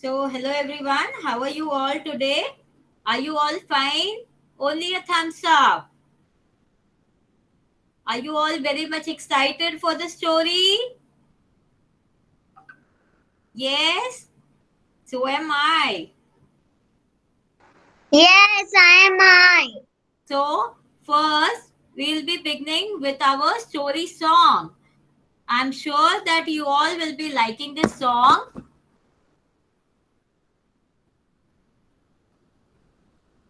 So, hello everyone. How are you all today? Are you all fine? Only a thumbs up. Are you all very much excited for the story? Yes? So am I. Yes, I am I. So, first, we'll be beginning with our story song. I'm sure that you all will be liking this song.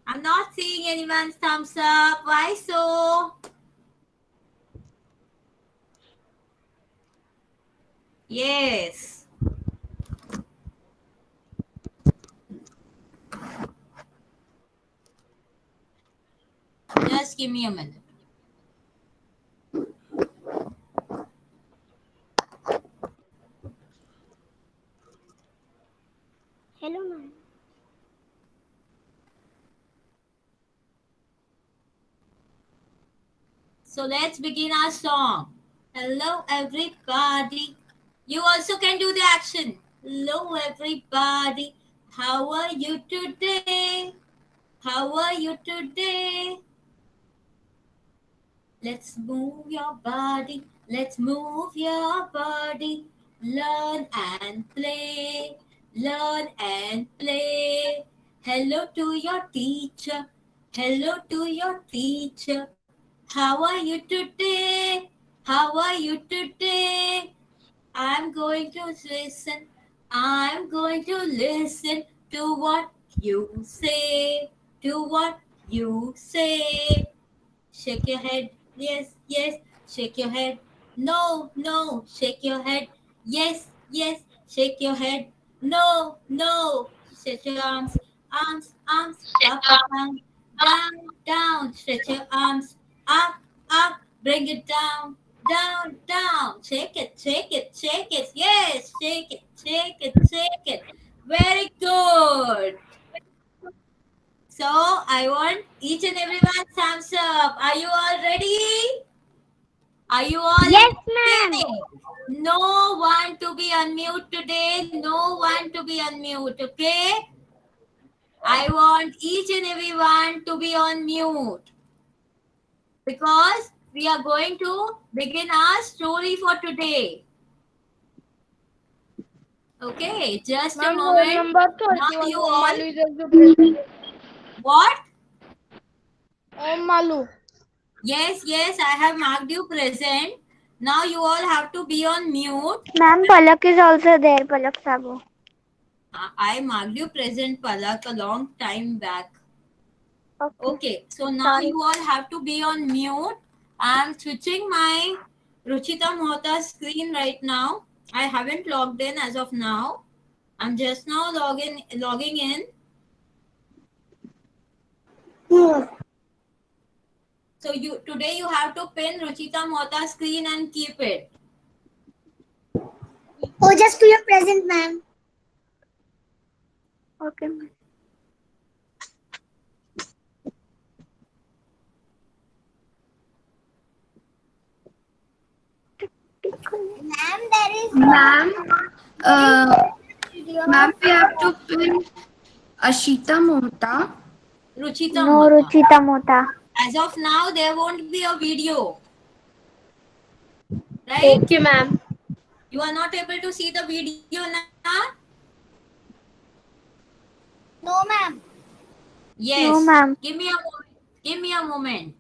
I'm not seeing anyone's thumbs up. Why so? Yes. Just give me a minute. Hello, ma'am. So let's begin our song. Hello, everybody. You also can do the action. Hello, everybody. How are you today? How are you today? Let's move your body. Let's move your body. Learn and play. Learn and play. Hello to your teacher. Hello to your teacher. How are you today? How are you today? I'm going to listen. I'm going to listen to what you say. To what you say. Shake your head. Yes, yes. Shake your head. No, no. Shake your head. Yes, yes. Shake your head. No, no. Stretch your arms. Arms, arms. Up, down. Down, down. Stretch your arms. Up, up. Bring it down. Down, down. Shake it, shake it, shake it. Yes, shake it, shake it, shake it. Very good. So I want each and everyone thumbs up. Are you all ready? Are you all Yes, ma'am. listening? No one to be unmute today. No one to be unmute. Okay. I want each and everyone to be on mute because we are going to begin our story for today. Okay. Just a Ma'am, roll moment. number Now 31, you Om all. Malu is also present. What? Om Malu. Yes, yes. I have marked you present. Now you all have to be on mute. Ma'am, Palak is also there. Palak Sabu. I marked you present, Palak, a long time back. Okay. Okay, so now Sorry. you all have to be on mute. I'm switching my Ruchita Mohta screen right now. I haven't logged in as of now. I'm just now logging in. So you today you have to pin Ruchita Mohta screen and keep it. Oh, just to your present, ma'am. Okay, ma'am. Ma'am, there is Ma'am, uh, video. ma'am, we have to pin Ashita Mohta. Ruchita No, Mohta. Ruchita Mota. As of now, there won't be a video, right? Okay, ma'am. You are not able to see the video now? No, ma'am. No, Yes. ma'am. Give me a moment. Give me a moment.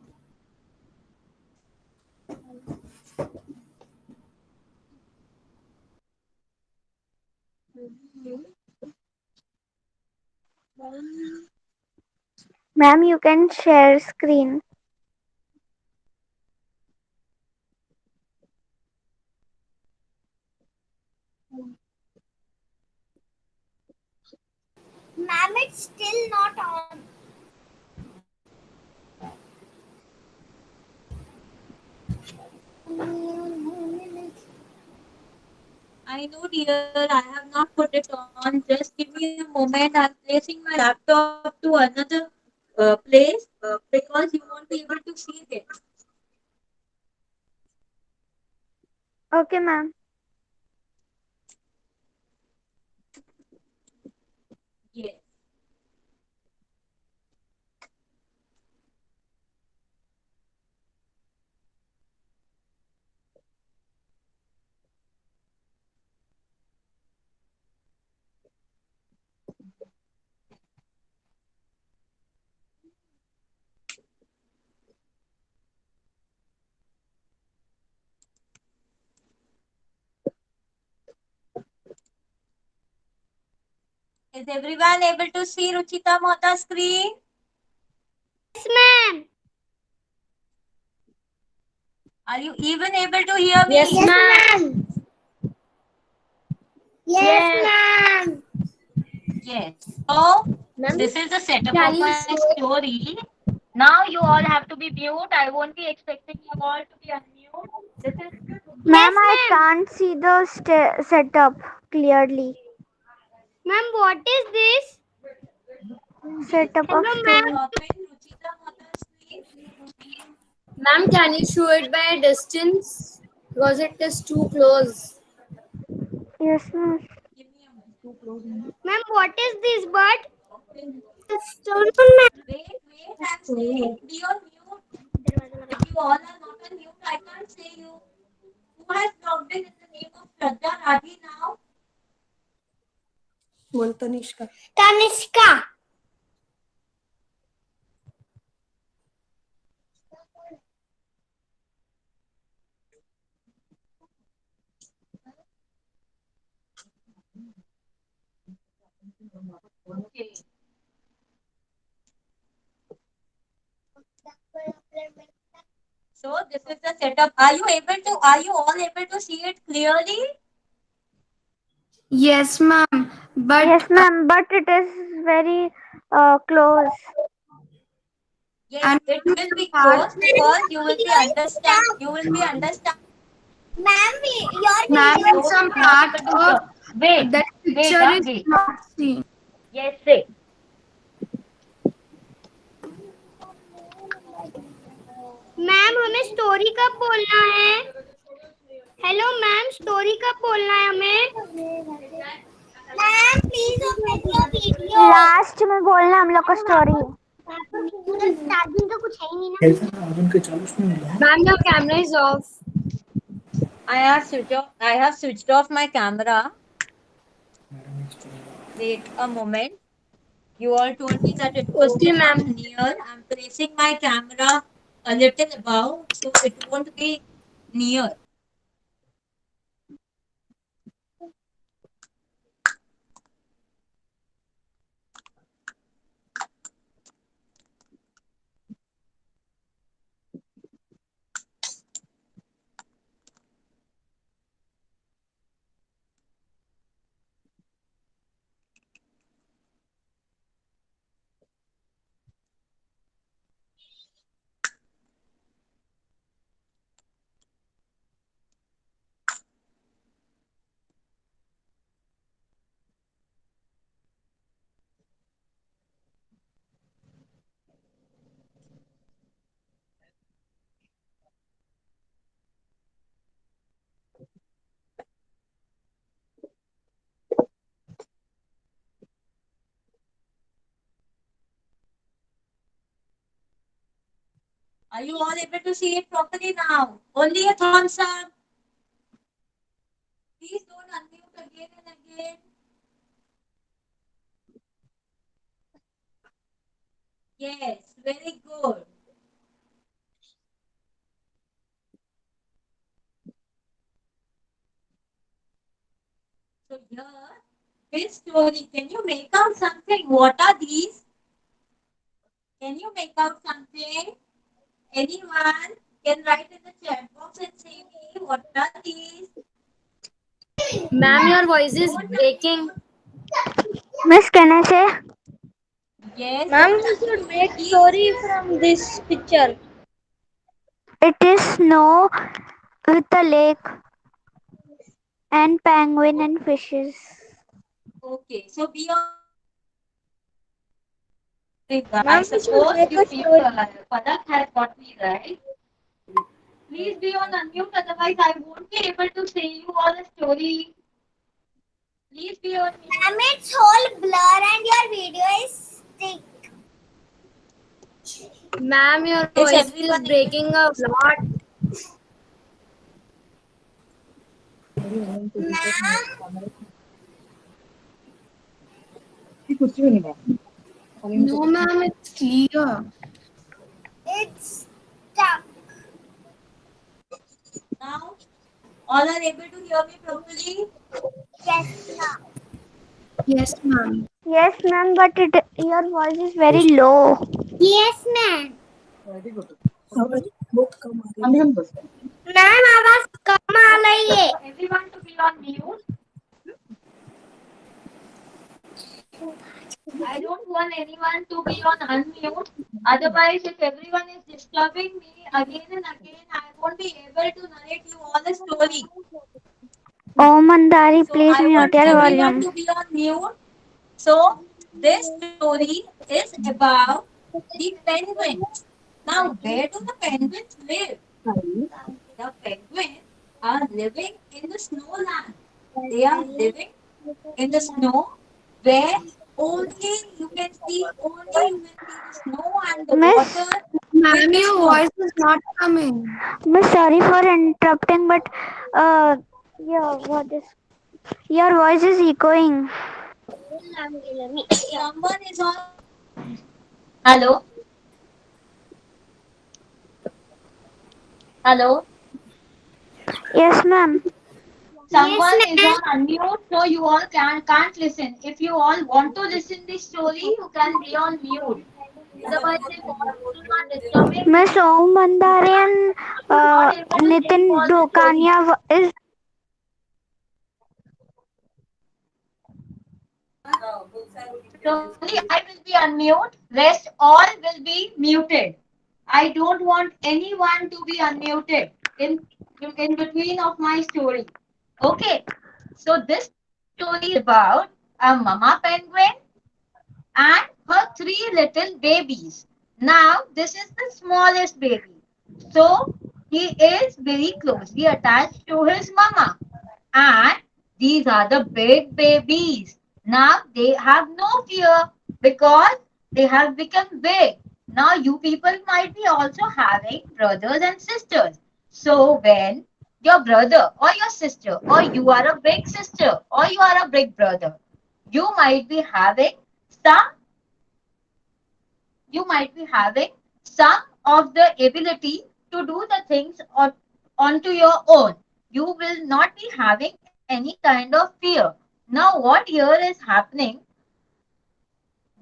Ma'am, you can share screen. Ma'am, it's still not on. I know, dear. I have not put it on. Just give me a moment. I'm placing my laptop to another place because you won't be able to see it. Okay, ma'am. Is everyone able to see Ruchita Mohta's screen? Yes, ma'am. Are you even able to hear me? Yes, ma'am. Yes, ma'am. Yes. So, this is the setup of my story. Now you all have to be mute. I won't be expecting you all to be unmute. This is Yes, Ma'am, I ma'am. can't see the setup clearly. Ma'am, what is this? Setup of Hello, ma'am. story. open Ruchita Mohta's screen. Ma'am, can you show it by a distance? Because it is too close. Yes, ma'am. Give me a minute. Too close. Wait, Ma'am, what is this bird? I'm saying be on mute. If you all are not on mute, I can't say you. Who has logged in the name of Shraddha Rathi now? Tanishka. Tanishka. Okay. So this is the setup. Are you all able to see it clearly? Yes, ma'am. But Yes, ma'am. But it is very close. Yes, and it will be part, close because you will be Video is understand. stuck. You will be understand. Ma'am, your ma'am, video and is some You're not part able to of hear. Wait, that wait, picture is wait. not seen. Yes, say. Ma'am हमें story कब बोलना है hello ma'am story कब बोलना है हमें ma'am please open your video last में बोलना हम लोग का स्टोरी. स्टार्टिंग तो कुछ है ही नहीं ना Ma'am, your camera is off. I have switched off my camera. Wait a moment. You all told me that it was Okay, to come ma'am. near. I'm placing my camera a little above, so it won't be near. Are you all able to see it properly now? Only a thumbs up. Please don't unmute again and again. Yes, very good. So here, this story, can you make out something? What are these? Can you make out something? Anyone can write in the chat box and say me, what are these? Ma'am, your voice is breaking. Miss, can I say? Yes. Ma'am, what we are should these? make story from this picture. It is snow with a lake and penguin and fishes. Okay, so be on. I Ma'am, we should suppose make you a story. Padak has got me right. Please be on unmute, otherwise I won't be able to say you all a story. Please be on mute. Ma'am it's whole blur and your video is stick Ma'am, your Is voice is everyone breaking a lot. No, ma'am, it's clear. it's stuck Now, all are able to hear me properly? yes ma'am Yes, ma'am. Yes, ma'am, but your voice is very low. Yes, ma'am. Ma'am आवाज कम आ रही है. Everyone to be on mute. I don't want anyone to be on unmute. Otherwise, if everyone is disturbing me again and again, I won't be able to narrate you all the story. Oh, Mandari, So please I mute want your everyone volume. to be on mute. So this story is about the penguin. Now, where do the penguins live? The penguins are living in the snowland. They are living in the snow where only you can see the snow and the Miss, water with Ma'am, the your snow. voice is not coming. Miss, sorry for interrupting, but yeah, what is your voice is echoing. Someone is on. Hello? Hello? Yes, ma'am. Yes, Someone is ma'am. on unmute, so you all can't listen. If you all want to listen this story, you can be on mute. Otherwise, if all people are disturbing Miss me, Om Mandari and I'm not able to tell you Nitin all the story. Dokania is. So only I will be unmute. Rest all will be muted. I don't want anyone to be unmuted in between of my story. Okay. So this story is about a mama penguin and her three little babies. Now this is the smallest baby. So he is very closely attached to his mama. And these are the big babies. Now they have no fear because they have become big. Now you people might be also having brothers and sisters. So when your brother or your sister or you are a big sister or you are a big brother, you might be having some you might be having some of the ability to do the things onto your own. You will not be having any kind of fear. Now, what here is happening?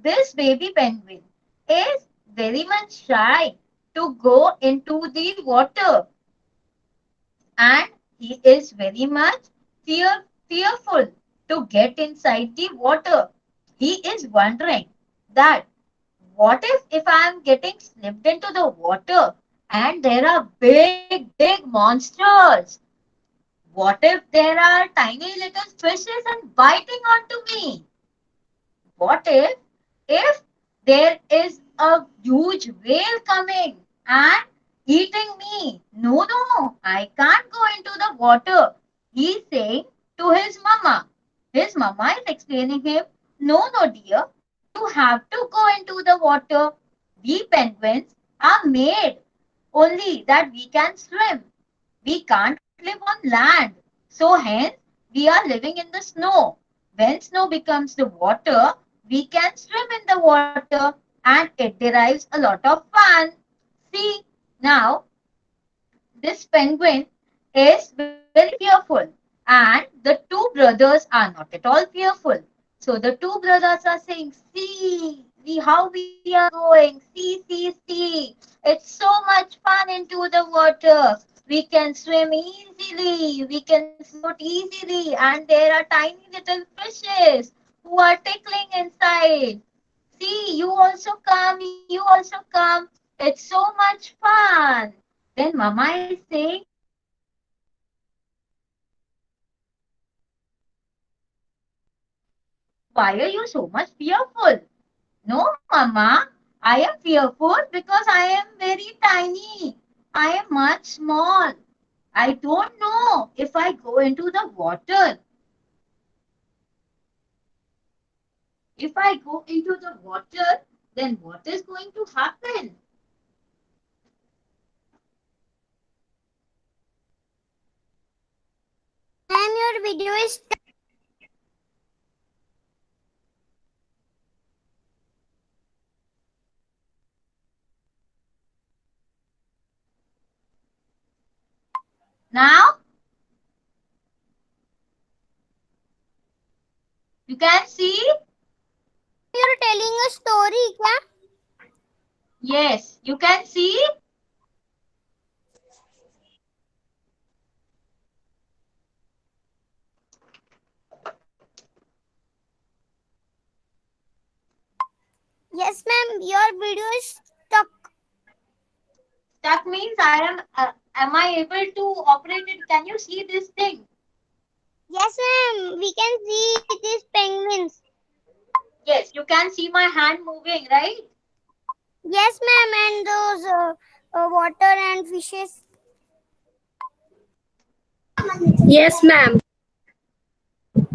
This baby penguin is very much shy to go into the water, and he is very much fearful to get inside the water. He is wondering that what if I am getting slipped into the water and there are big monsters? What if there are tiny little fishes and biting onto me? What if there is a huge whale coming and eating me? No, I can't go into the water. He's saying to his mama. His mama is explaining him, no, dear, you have to go into the water. We penguins are made only that we can swim. We can't live on land. So hence we are living in the snow. When snow becomes the water, we can swim in the water and it derives a lot of fun. See, now this penguin is very fearful and the two brothers are not at all fearful. So the two brothers are saying, see, how we are going. See. It's so much fun into the water. We can swim easily. We can float easily. And there are tiny little fishes who are tickling inside. See, you also come. It's so much fun. Then Mama is saying, why are you so much fearful? No, Mama, I am fearful because I am very tiny. I am much small. I don't know if I go into the water. If I go into the water, then what is going to happen? Ma'am, your video is. Now you can see Yes, you can see. Yes, ma'am. Your video is stuck. That means am I able to operate it? Can you see this thing? Yes, ma'am. We can see these penguins. Yes, you can see my hand moving, right? Yes, ma'am. And those water and fishes. Yes, ma'am.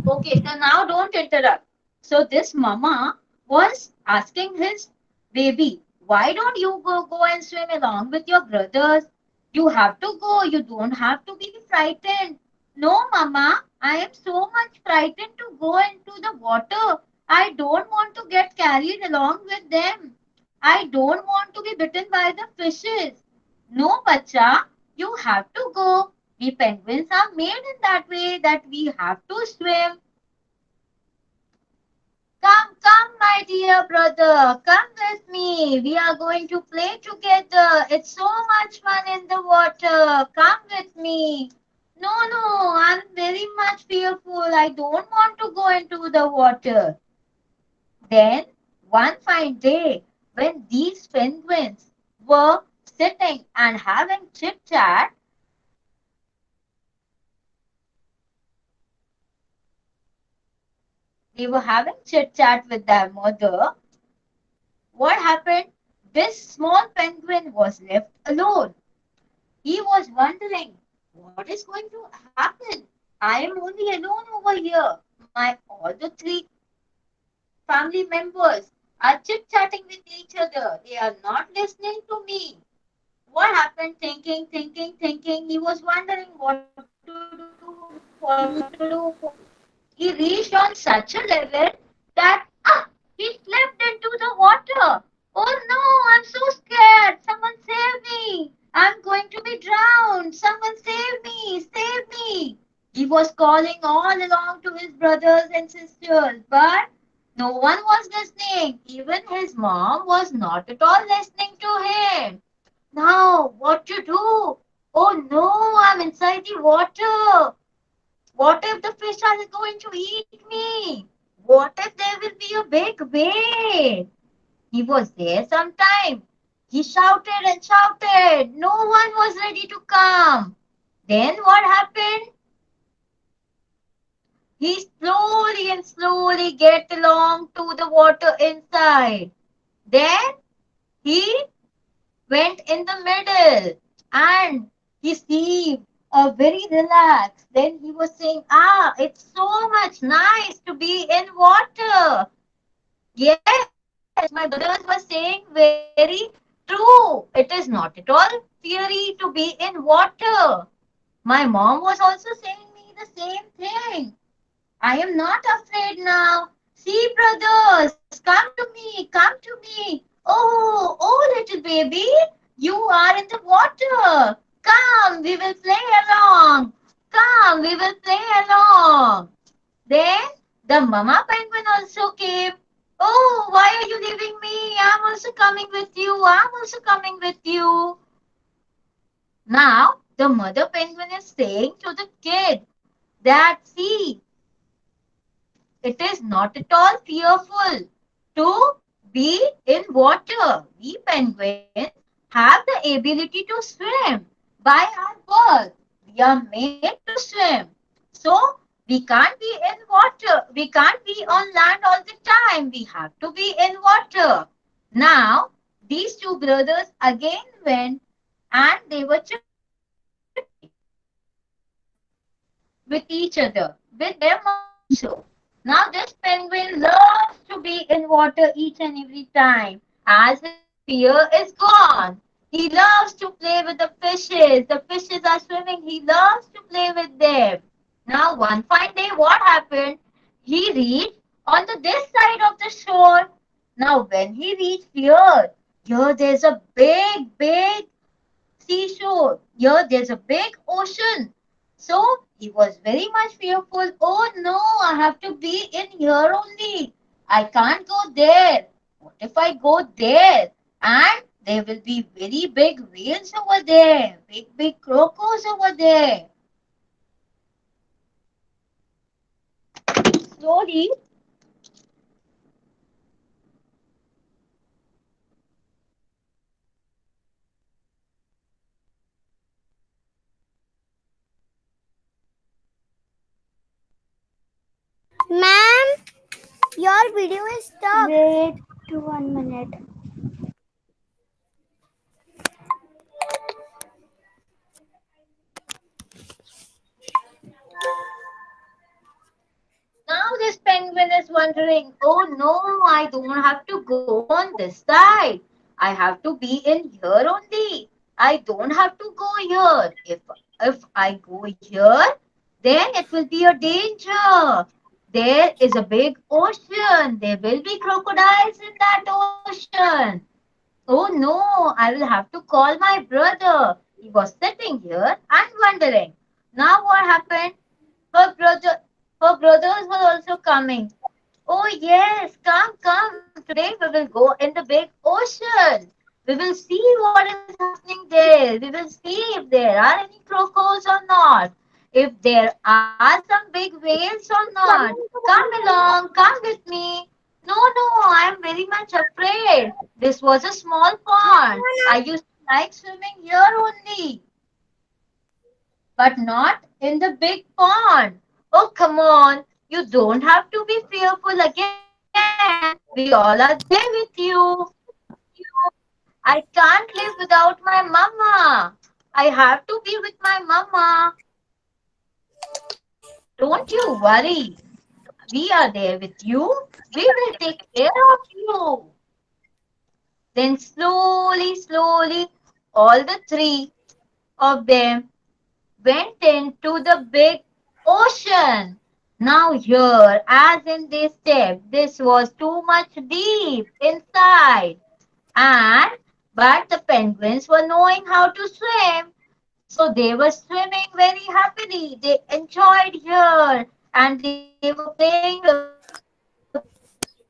Okay, so now don't interrupt. So this mama was asking his baby, why don't you go and swim along with your brothers? You have to go. You don't have to be frightened. No, mama, I am so much frightened to go into the water. I don't want to get carried along with them. I don't want to be bitten by the fishes. No, bacha, you have to go. We penguins are made in that way that we have to swim. Come, come, my dear brother, come with me. We are going to play together. It's so much fun in the water. Come with me. No, no, I'm very much fearful. I don't want to go into the water. Then, one fine day, when these penguins were sitting and having chit chat, they were having chit chat with their mother. What happened? This small penguin was left alone. He was wondering, what is going to happen? I am only alone over here. My all the three family members are chit-chatting with each other. They are not listening to me. What happened? Thinking. He was wondering what to do, what to do. He reached on such a level that he slipped into the water. Oh no, I'm so scared. Someone save me. I'm going to be drowned. Someone save me. He was calling all along to his brothers and sisters, but no one was listening. Even his mom was not at all listening to him. Now, what to do? Oh no, I'm inside the water. What if the fish are going to eat me? What if there will be a big wave? He was there sometime. He shouted and shouted. No one was ready to come. Then what happened? He slowly get along to the water inside. Then he went in the middle and he seemed very relaxed. Then he was saying, it's so much nice to be in water. Yes, my brothers were saying very true. It is not at all scary to be in water. My mom was also saying me the same thing. I am not afraid now. See, brothers, come to me. Oh, little baby, you are in the water. Come, we will play along. Come, we will play along. Then the mama penguin also came. Oh, why are you leaving me? I'm also coming with you. I'm also coming with you. Now, the mother penguin is saying to the kid that, see, it is not at all fearful to be in water. We penguins have the ability to swim by our birth. We are made to swim. So we can't be in water. We can't be on land all the time. We have to be in water. Now, these two brothers again went and they were with each other, with them also. Now this penguin loves to be in water each and every time as his fear is gone. He loves to play with the fishes. The fishes are swimming. He loves to play with them. Now one fine day what happened? He reached on this side of the shore. Now when he reached here there's a big seashore. Here there's a big ocean. So he was very much fearful. Oh no, I have to be in here only. I can't go there. What if I go there and There will be very big whales over there, big, big crocos over there. Slowly, Ma'am, your video is stuck. Wait 1 minute. now this penguin is wondering, oh no, I don't have to go on this side. I have to be in here only. I don't have to go here. If I go here, then it will be a danger. There is a big ocean. There will be crocodiles in that ocean. Oh no, I will have to call my brother. He was sitting here and wondering. Now what happened? Her brother, her brothers were also coming. Oh yes, come, come. Today we will go in the big ocean. We will see what is happening there. We will see if there are any crocos or not. If there are some big whales or not. Come along, come with me. No, no, I am very much afraid. This was a small pond. I used to like swimming here only, but not in the big pond. Oh, come on. You don't have to be fearful again. We all are there with you. I can't live without my mama. I have to be with my mama. Don't you worry. We are there with you. We will take care of you. Then slowly, slowly, all the three of them went into the big ocean. Now, here, as in this step, this was too much deep inside. And but the penguins were knowing how to swim, so they were swimming very happily. They enjoyed here and they were playing with the fishes.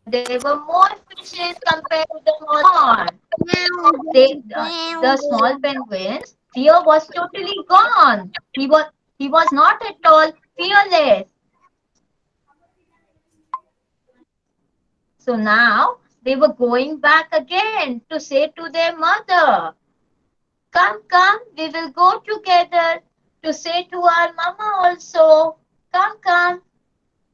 They were more fishes compared to the small penguins. There were more fishes compared to the small pond. The small penguins fear was totally gone. He was not at all fearless. So now they were going back again to say to their mother, come, come, we will go together to say to our mama also. Come, come.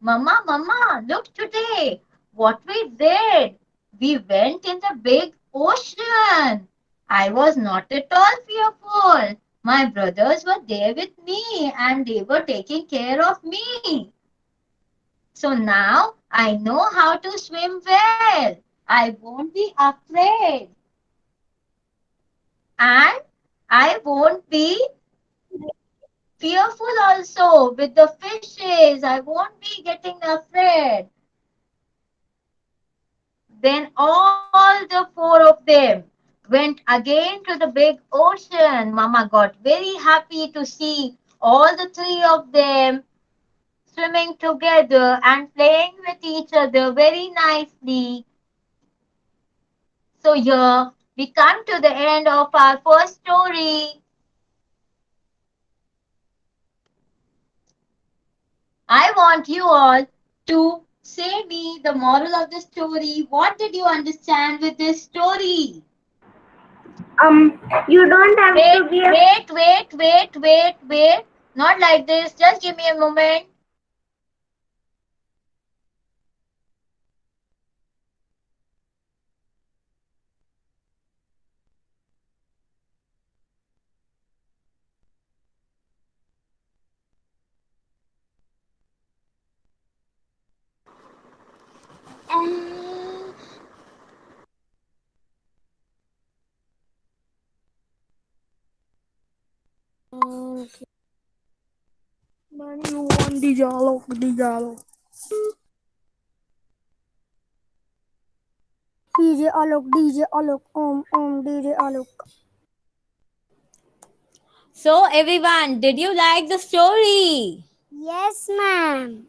Mama, mama, look today. What we did. We went in the big ocean. I was not at all fearful. My brothers were there with me and they were taking care of me. So now I know how to swim well. I won't be afraid. And I won't be fearful also with the fishes. I won't be getting afraid. Then all the four of them went again to the big ocean. Mama got very happy to see all the three of them swimming together and playing with each other very nicely. So here we come to the end of our first story. I want you all to say me the moral of the story. What did you understand with this story? You don't have Wait, to be wait. Not like this. Just give me a moment. Manuan dialog. DJ Alok, DJ Alok. So, everyone, did you like the story? Yes, ma'am.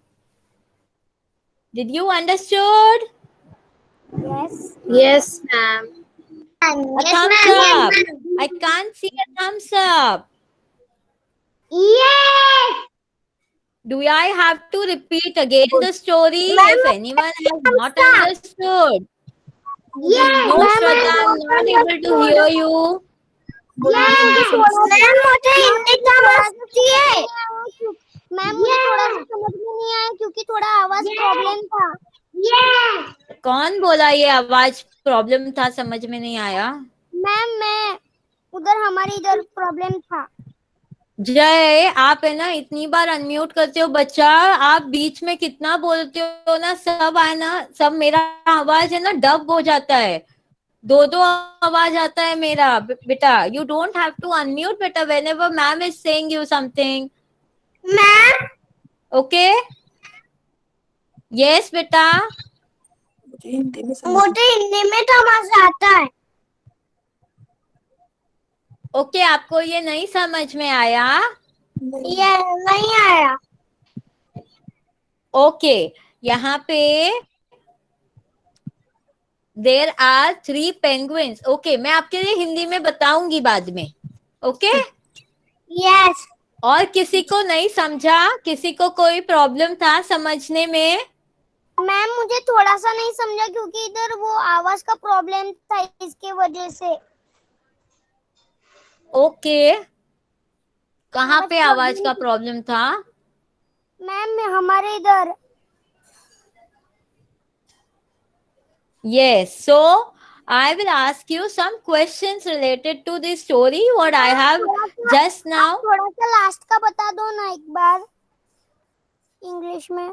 Did you understood? Yes. Yes, ma'am. A thumbs up. I can't see a thumbs up. Yes. Do I have to repeat again the story if anyone has not thumbs up. understood? Yes. No, Shraddha, I'm not able to hear you. Ma'am मुझे हिंदी समझती है। Ma'am मुझे थोड़ा सा समझ में नहीं आया क्योंकि थोड़ा आवाज प्रॉब्लम था। कौन बोला ये आवाज प्रॉब्लम था, समझ में नहीं आया? मैम मैं उधर हमारे इधर प्रॉब्लम था। जय, आप है ना इतनी बार अनम्यूट करते हो बच्चा, आप बीच में कितना बोलते हो ना, सब है ना, सब मेरा आवाज है ना डब हो जाता है, दो दो आवाज आता है मेरा। बेटा, you don't have to unmute बेटा whenever ma'am is saying you something. Ma'am okay, yes बेटा। मुझे हिंदी में समझ आता है। ओके, आपको ये नहीं समझ में आया? ये नहीं आया। ओके, यहाँ पे देर आर 3 पेंगुइन्स। ओके, मैं आपके लिए हिंदी में बताऊंगी बाद में। Okay, yes. और किसी को नहीं समझा? किसी को कोई प्रॉब्लम था समझने में? मैम मुझे थोड़ा सा नहीं समझा क्योंकि इधर वो आवाज का प्रॉब्लम था, इसके वजह से। ओके, कहाँ पे आवाज का प्रॉब्लम था? मैम हमारे इधर। Yes, so I will ask you some questions related to this story what I have just now. थोड़ा सा लास्ट का बता दो ना एक बार इंग्लिश में।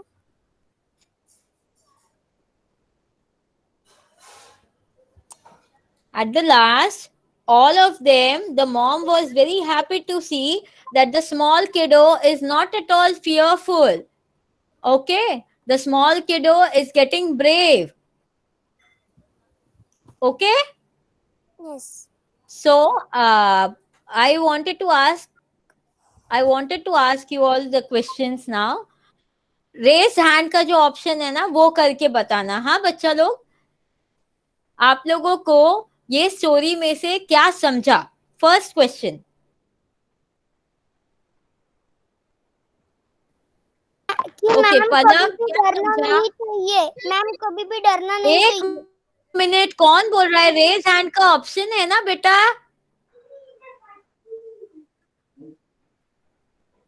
At the last, all of them, the mom was very happy to see that the small kiddo is not at all fearful. Okay, the small kiddo is getting brave. Okay, yes. so I wanted to ask you all the questions now. Raise hand का जो option है ना वो करके बताना। हाँ बच्चा लोग, आप लोगों को ये स्टोरी में से क्या समझा? First question. ओके, पलक क्या समझा? मैम कभी भी डरना नहीं चाहिए। एक मिनट, कौन बोल रहा है? रेज हैंड का ऑप्शन है ना बेटा।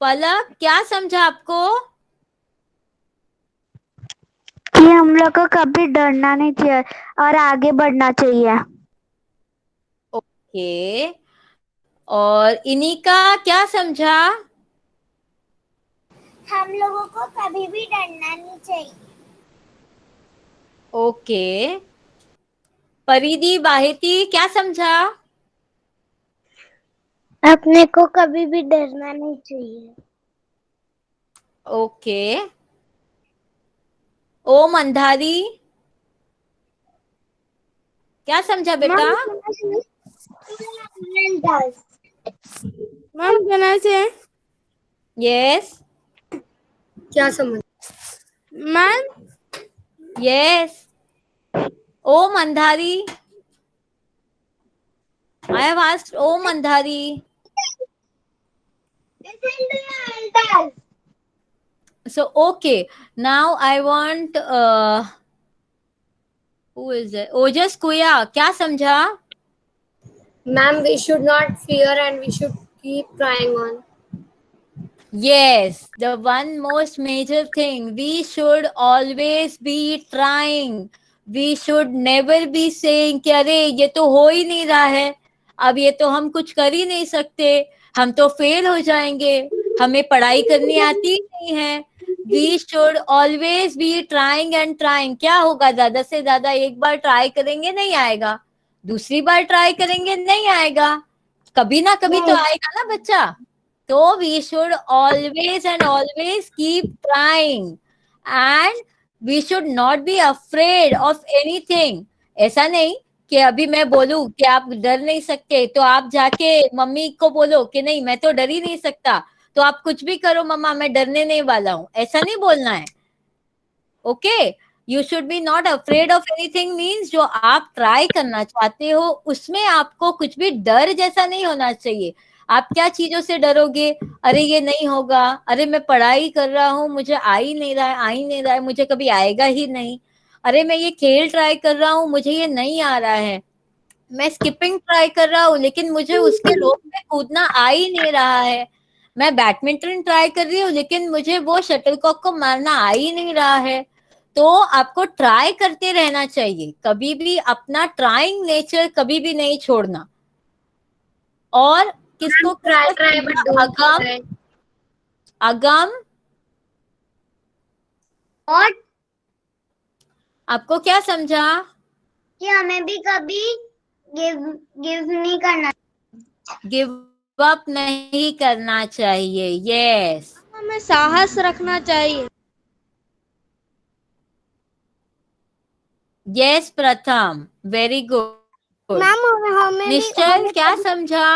पलक क्या समझा आपको? कि हम लोग को कभी डरना नहीं चाहिए और आगे बढ़ना चाहिए। ओके, और इन्हीं का क्या समझा? हम लोगों को कभी भी डरना नहीं चाहिए। ओके, परिधि बाहेती क्या समझा? अपने को कभी भी डरना नहीं चाहिए। ओके, ओम अंधारी क्या समझा बेटा? मैम कहना से यस क्या समझ? Ma'am yes, Om Andhari, I have asked Om Andhari. So okay, now I want who is it? Ojas Kuya, क्या समझा? Ma'am, we should not fear and we should keep trying on. Yes, the one most major thing, we should always be trying. We should never be saying कि अरे ये तो हो ही नहीं रहा है, अब ये तो हम कुछ कर ही नहीं सकते, हम तो फेल हो जाएंगे, हमें पढ़ाई करनी आती ही नहीं है। We should always be trying and trying. क्या होगा, ज्यादा से ज्यादा एक बार ट्राई करेंगे नहीं आएगा, दूसरी बार ट्राई करेंगे नहीं आएगा, कभी ना कभी तो आएगा ना बच्चा। तो we should always and always keep trying and we should not be afraid of anything. ऐसा नहीं कि अभी मैं बोलूं कि आप डर नहीं सकते तो आप जाके मम्मी को बोलो कि नहीं मैं तो डर ही नहीं सकता, तो आप कुछ भी करो मम्मा मैं डरने नहीं वाला हूं, ऐसा नहीं बोलना है। Okay, you should be not afraid of anything means जो आप ट्राई करना चाहते हो उसमें आपको कुछ भी डर जैसा नहीं होना चाहिए। आप क्या चीजों से डरोगे? अरे ये नहीं होगा, अरे मैं पढ़ाई कर रहा हूँ मुझे आ ही नहीं रहा है, आ ही नहीं रहा है, मुझे कभी आएगा ही नहीं। अरे मैं ये खेल ट्राई कर रहा हूँ मुझे ये नहीं आ रहा है। मैं स्किपिंग ट्राई कर रहा हूँ लेकिन मुझे उसके रोप में कूदना आ ही नहीं रहा है। मैं बैडमिंटन ट्राई कर रही हूँ लेकिन मुझे वो शटलकॉक को मारना आ ही नहीं रहा है। तो आपको ट्राई करते रहना चाहिए, कभी भी अपना ट्राइंग नेचर कभी भी नहीं छोड़ना। और किसको Try, try, but don't Agam, try. अगम और आपको क्या समझा? कि हमें भी कभी गिव नहीं करना। गिव अप नहीं करना चाहिए। यस, हमें साहस रखना चाहिए। यस प्रथम, वेरी गुड। मैम हमें भी निश्चल क्या समझा?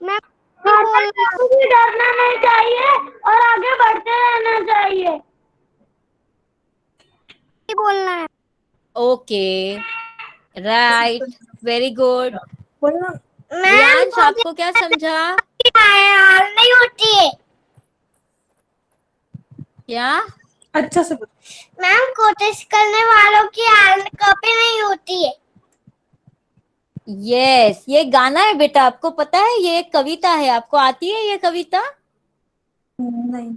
मैम भी डरना नहीं चाहिए और आगे बढ़ते रहना चाहिए बोलना है। Okay, right, very good. Ma'am Riyansh आपको क्या समझा? हार नहीं होती है। क्या? अच्छा से मैम कोशिश करने वालों की हार कभी नहीं होती है। यस, ये गाना है बेटा, आपको पता है? ये एक कविता है, आपको आती है ये कविता? नहीं।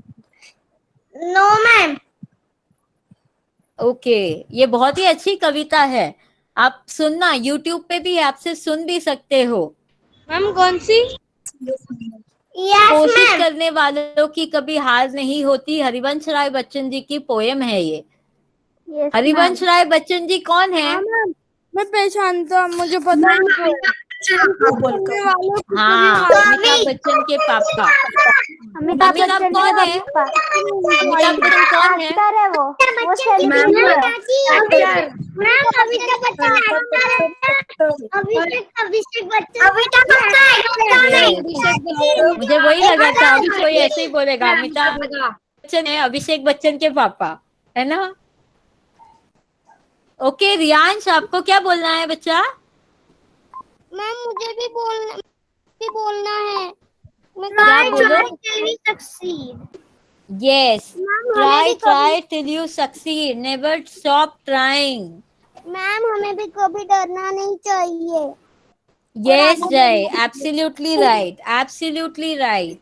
No ma'am. ओके, ये बहुत ही अच्छी कविता है, आप सुनना, यूट्यूब पे भी है, आपसे सुन भी सकते हो। मैम कौन सी? यस कोशिश मैम। करने वालों की कभी हार नहीं होती, हरिवंश राय बच्चन जी की पोयम है ये। Yes, हरिवंश राय बच्चन जी कौन है? मैं पहचानता हूँ, मुझे पता है वो। करने वालों को कभी हाँ, हार अमिताभ बच्चन के पापा। अमिताभ अमिताभ बच्चन कौन के है? पापा। अमिताभ बच्चन कौन है? एक्टर है वो सेलिब्रिटी है। मैम अभिषेक बच्चन अभिषेक बच्चन मुझे वही लगा था, अभी कोई ऐसे ही बोलेगा अमिताभ बच्चन है अभिषेक बच्चन के पापा, है ना? ओके, रियांश आपको क्या बोलना है बच्चा? मैम मुझे भी बोलना है। क्या बोलो? Succeed. Yes, ma'am try try till you succeed, never stop trying. Ma'am हमें भी कभी डरना नहीं चाहिए। Yes Jay, absolutely right, absolutely right.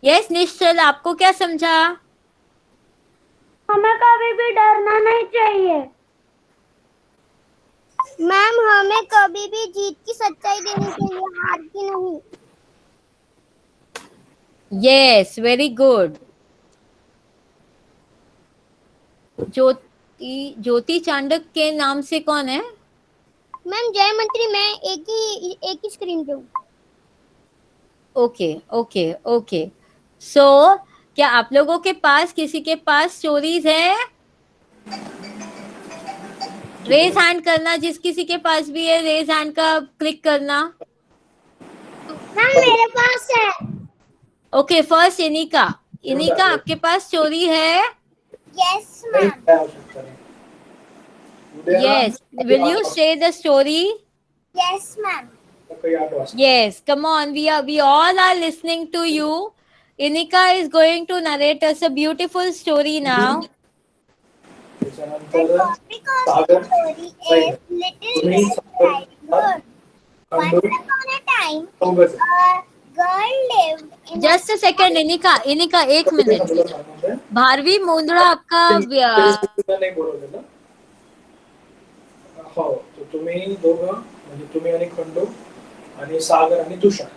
Yes Nishchal, आपको क्या समझा? हमें कभी भी डरना नहीं चाहिए। मैम हमें कभी भी जीत की सच्चाई देनी चाहिए, हार की नहीं। Yes, very good. Jyoti Chandak के नाम से कौन है? मैम जय मंत्री, मैं एक ही स्क्रीन पे हूँ। ओके ओके ओके, सो क्या आप लोगों के पास किसी के पास स्टोरीज है? रेज हैंड करना, जिस किसी के पास भी है रेज हैंड का क्लिक करना। मैम मेरे पास है। ओके, फर्स्ट इनिका, इनिका आपके पास स्टोरी है? Yes ma'am. Yes, will you say the story? Yes ma'am. Yes, come on. We all are listening to you. Inika is going to narrate us a beautiful story now. The topic of the story is Little Red Riding Hood. Once upon a time, a girl lived in Just a second, Inika. Inika, एक minute. Bharvi Mundra आपका नाही बोलवलेलं. हो, तर तुम्ही दोघं म्हणजे तुम्ही आणि खंडू आणि सागर आणि तुषार.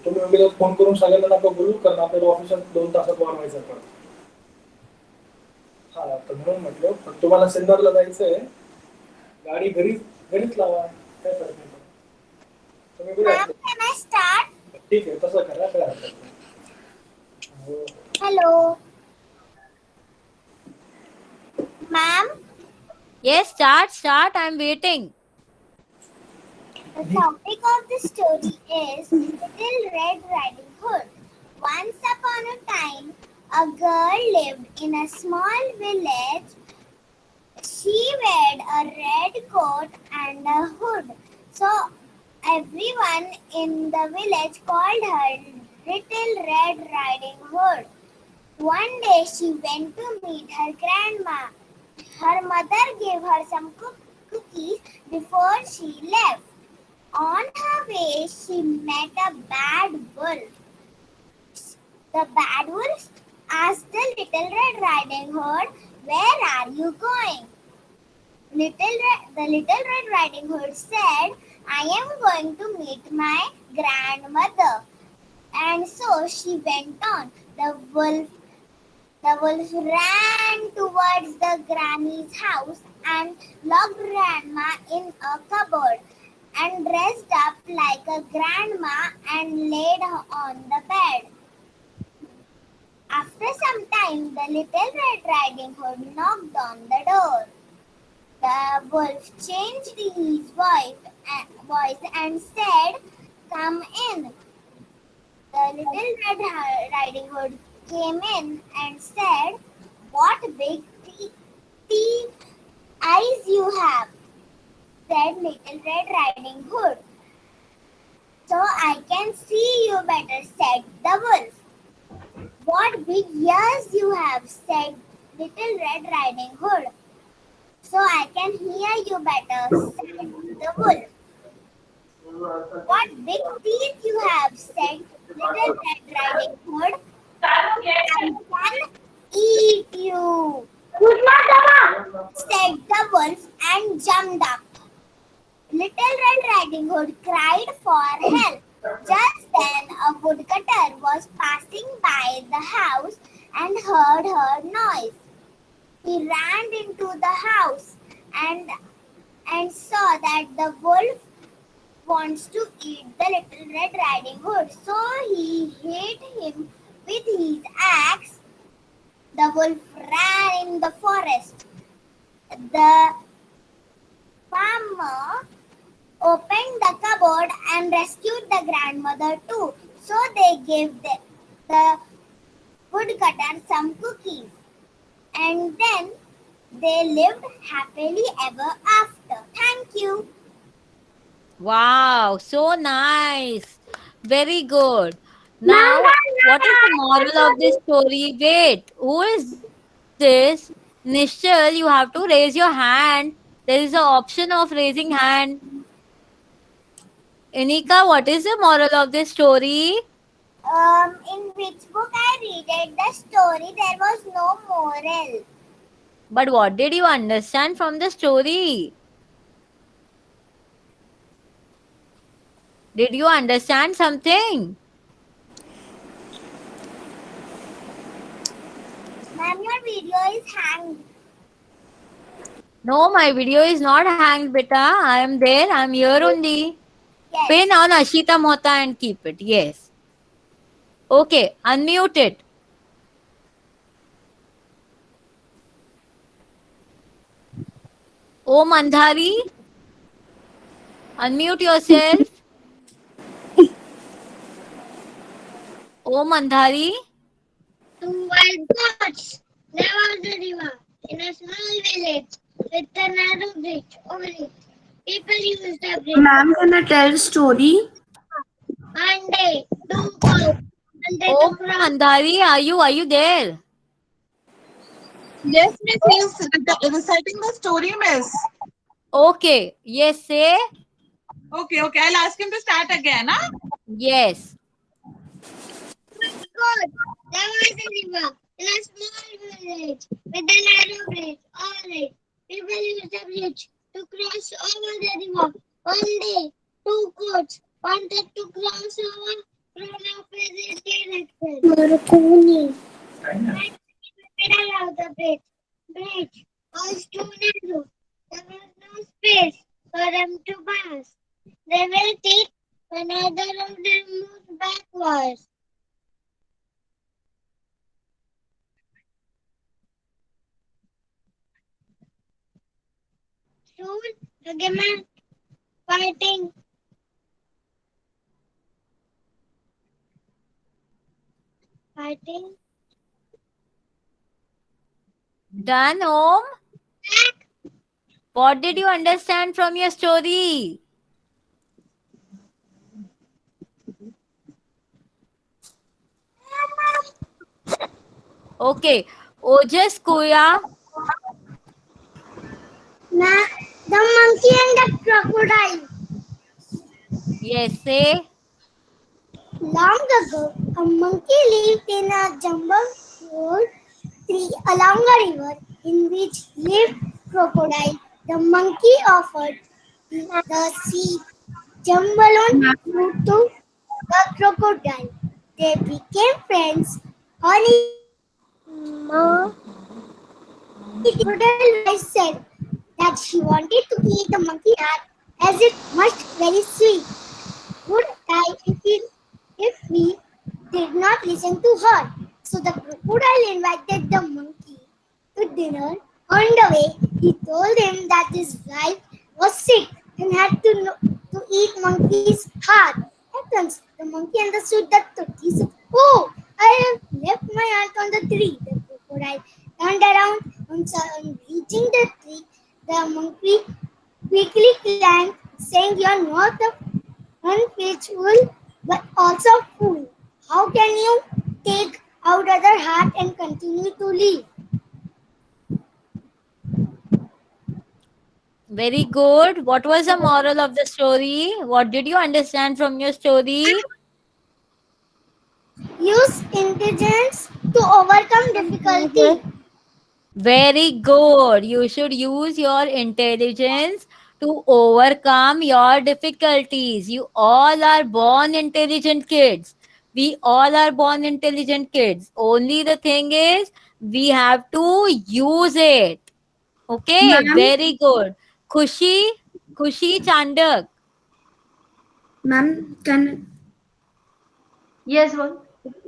तुम्ही उद्या फोन करून सगळ्यांना नका बोलू, कारण आपल्याला ऑफिसात 2 तासात वाढवायचं परत. हा, तर म्हणून म्हटलं, पण तुम्हाला सिन्नरला जायचंय, गाडी घरीच लावा, काय फरक नाही पडत. तुम्ही कुठे Ma'am, can I start? ठीक आहे, तसं करा, काय हरकत नाही. Hello. Ma'am, Yes, start. I'm waiting. the topic of the story is Little Red Riding Hood. Once upon a time, a girl lived in a small village. She wore a red coat and a hood, so everyone in the village called her Little Red Riding Hood. One day she went to meet her grandma. Her mother gave her some cookies before she left. On her way, she met a bad wolf. The bad wolf asked the Little Red Riding Hood, "Where are you going?" The Little Red Riding Hood said, "I am going to meet my grandmother." And so she went on. The wolf ran towards the granny's house and locked grandma in a cupboard and dressed up like a grandma and laid her on the bed. After some time, the Little Red Riding Hood knocked on the door. The wolf changed his voice and said, "Come in." The Little Red Riding Hood came in and said, "What big eyes you have," said Little Red Riding Hood. "So I can see you better," said the wolf. "What big ears you have," said Little Red Riding Hood. "So I can hear you better," said the wolf. "What big teeth you have," said Little Red Riding Hood. "I can eat you," said the wolf and jumped up. Little Red Riding Hood cried for help. Just then a woodcutter was passing by the house and heard her noise. He ran into the house and saw that the wolf wants to eat the Little Red Riding Hood. So he hit him with his axe. The wolf ran in the forest. The farmer opened the cupboard and rescued the grandmother too. So they gave the woodcutter some cookies. And then they lived happily ever after. Thank you. Wow, so nice. Very good. Now, what is the moral of this story? Wait, who is this? Nishal, you have to raise your hand. There is an option of raising hand. Inika, what is the moral of this story? In which book I read the story, there was no moral. But what did you understand from the story? Did you understand something? Ma'am, your video is hanged. No, my video is not hanged, beta. I am there. I am here only. Yes. Pin on Ashita Mohta and keep it. Yes. Okay, unmute it. Oh, Mandhari, unmute yourself. Oh, Mandhari. Two white goats. There was a river in a small village with a narrow bridge over it. People used the bridge. Ma'am, can I tell a story? One day, two goats wanted Oh, to cross. Mandhari, are you there? Yes, Miss. He's reciting the story, Miss. Okay. Yes, say. Okay. I'll ask him to start again, huh? Yes. Good. There was a river in a small village with a narrow bridge. All right. People used the bridge to cross over the river. One day, two goats wanted to cross over from opposite directions. Middle of the bridge was too narrow. There was no space for them to pass. They waited when either of them moved backwards. Soon, again fighting. I think. Done, Om? What did you understand from your story? Okay. Ojas Kuya. The monkey and the crocodile. Yes, say. Long ago, a monkey lived in a jungle tree along a river in which lived crocodile. The monkey offered the seed jumbalon fruit to the crocodile. They became friends. Only crocodile said that she wanted to eat the monkey heart as it must very sweet. Would die if we did not listen to her. So the crocodile invited the monkey to dinner. On the way, he told him that his wife was sick and had to eat monkey's heart. At once, the monkey understood the truth. He said, "Oh, I have left my heart on the tree." The crocodile turned around on reaching the tree. The monkey quickly climbed, saying, "You are not a unfaithful, but also fool. How can you take out other heart and continue to live?" Very good. What was the moral of the story? What did you understand from your story? Use intelligence to overcome difficulty. Very good. You should use your intelligence to overcome your difficulties. You all are born intelligent kids. We all are born intelligent kids. Only the thing is, we have to use it. Okay, Ma'am, very good. Khushi Chandak. ma'am, can Yes, one.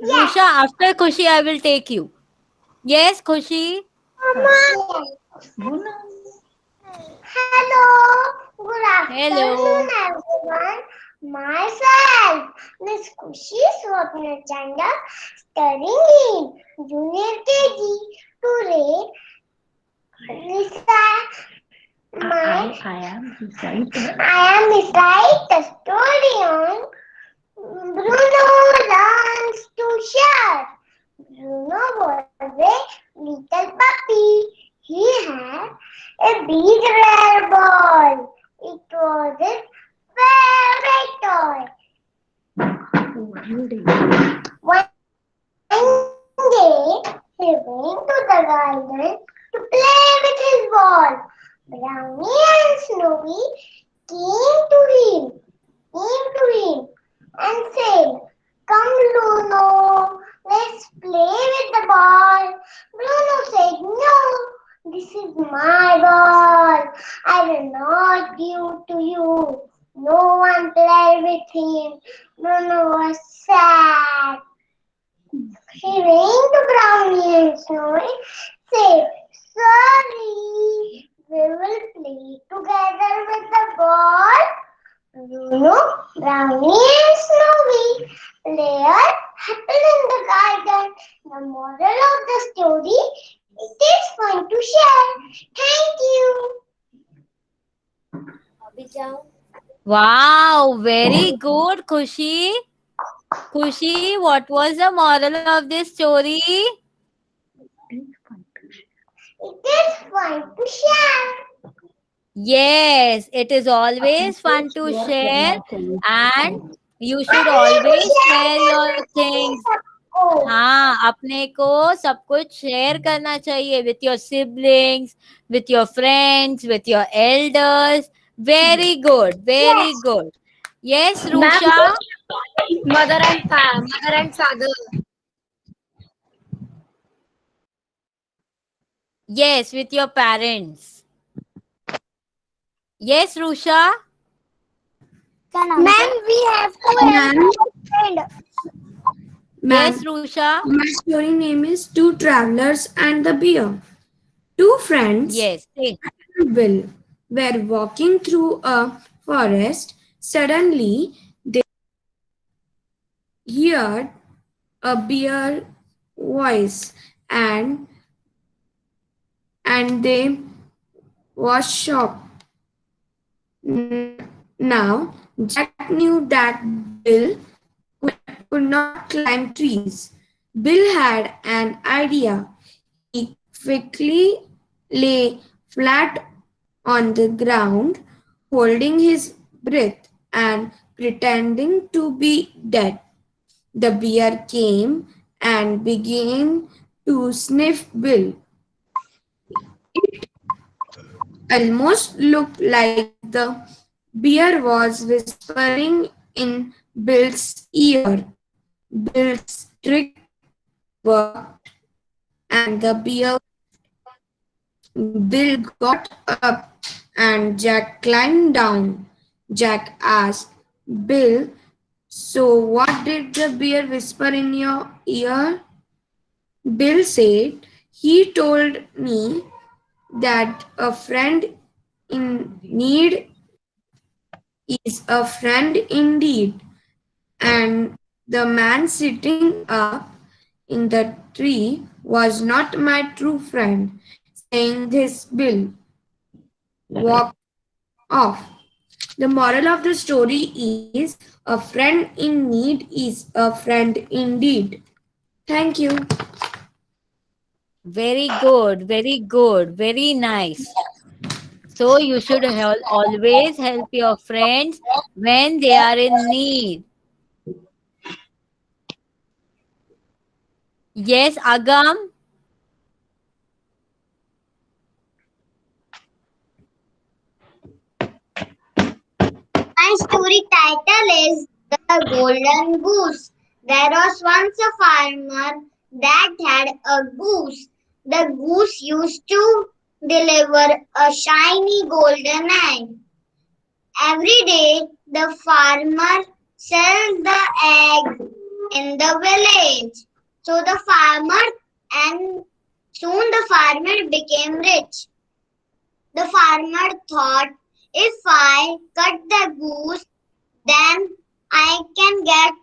Rusha, after Khushi, I will take you. Yes, Khushi. Hello, good Hello. afternoon, everyone. Myself, Miss Kushi Swapna Chanda, studying in Junior KG. Today, I am recite the story on Bruno Learns to Share. Bruno was a little puppy. He had a big rare ball. It was his favorite toy. One day, he went to the garden to play with his ball. Brownie and Snowy came to him and said, "Come, Bruno, let's play with the ball." Bruno said, "No, this is my ball. I will not give to you." No one played with him. Bruno was sad. He went to Brownie and Snowy, said, "Sorry, we will play together with the ball." Bruno, Brownie and Snowy played happily in the garden. The moral of the story, it is fun to share. Thank you. Wow, very good, Khushi. Khushi, what was the moral of this story? It is fun to share. Yes, it is always fun to share, and you should always share your things. हाँ, अपने को सब कुछ share करना चाहिए with your siblings, with your friends, with your elders. Very good, very good. Yes, Rusha. Mother and father. Yes, with your parents. Yes, Rusha. Ma'am, we have to Ma'am, friend. Yes, ma'am, Rusha. my story name is Two Travelers and the Bear. Two friends, Yes. Say. Bill, were walking through a forest. Suddenly, they heard a bear voice, and they was shocked. Now Jack knew that Bill could not climb trees. Bill had an idea. He quickly lay flat on the ground, holding his breath and pretending to be dead. The bear came and began to sniff Bill. Almost looked like the bear was whispering in Bill's ear. Bill's trick worked, and the bear Bill got up and Jack climbed down. Jack asked Bill, "So what did the bear whisper in your ear?" Bill said, "He told me that a friend in need is a friend indeed, and the man sitting up in the tree was not my true friend." Saying this, Bill walked off. The moral of the story is a friend in need is a friend indeed. Thank you. Very good, very good, very nice. So you should always help your friends when they are in need. Yes, Agam? My story title is The Golden Goose. There was once a farmer that had a goose. The goose used to deliver a shiny golden egg. Every day, the farmer sells the egg in the village. So the farmer and soon the farmer became rich. The farmer thought, if I cut the goose, then I can get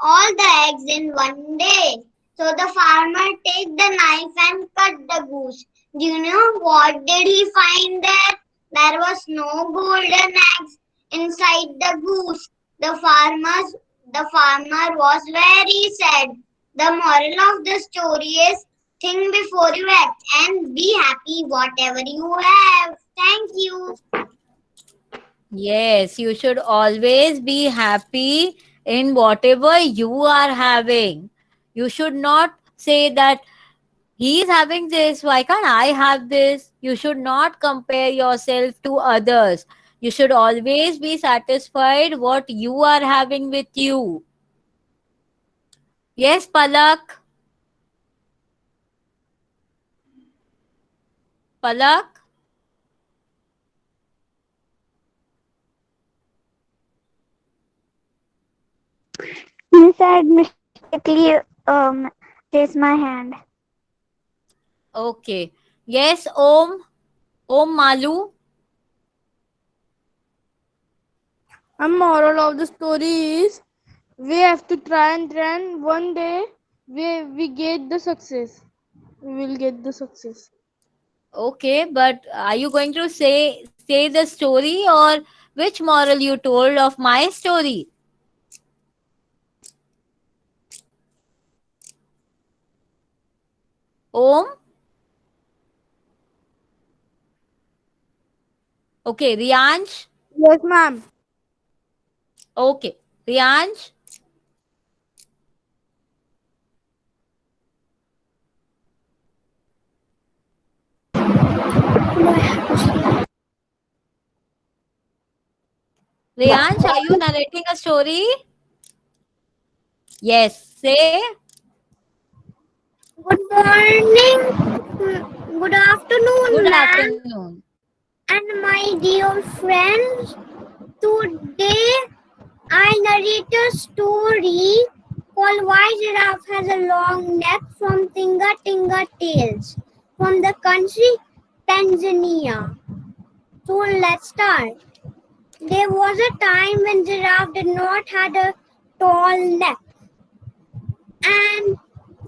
all the eggs in one day. So the farmer take the knife and cut the goose. Do you know what did he find there? There was no golden eggs inside the goose. The farmer was very sad. The moral of the story is think before you act and be happy whatever you have. Thank you. Yes, you should always be happy in whatever you are having. You should not say that he is having this, why can't I have this? You should not compare yourself to others. You should always be satisfied what you are having with you. Yes, Palak? Palak? Miss, I had mistakenly raised my hand. Okay. Yes, Om? Om Malu? A moral of the story is we have to try and then one day we get the success. We will get the success. Okay, but are you going to say the story, or which moral you told of my story? Om? Okay, Riyansh? Yes, ma'am. Okay, Riyansh? Riyansh, are you narrating a story? Yes, say. Good morning, good afternoon, Good ma'am, afternoon. and my dear friends. Today I narrate a story called Why Giraffe Has a Long Neck from Tinga Tinga Tales from the country Tanzania. So let's start. There was a time when giraffe did not have a tall neck, and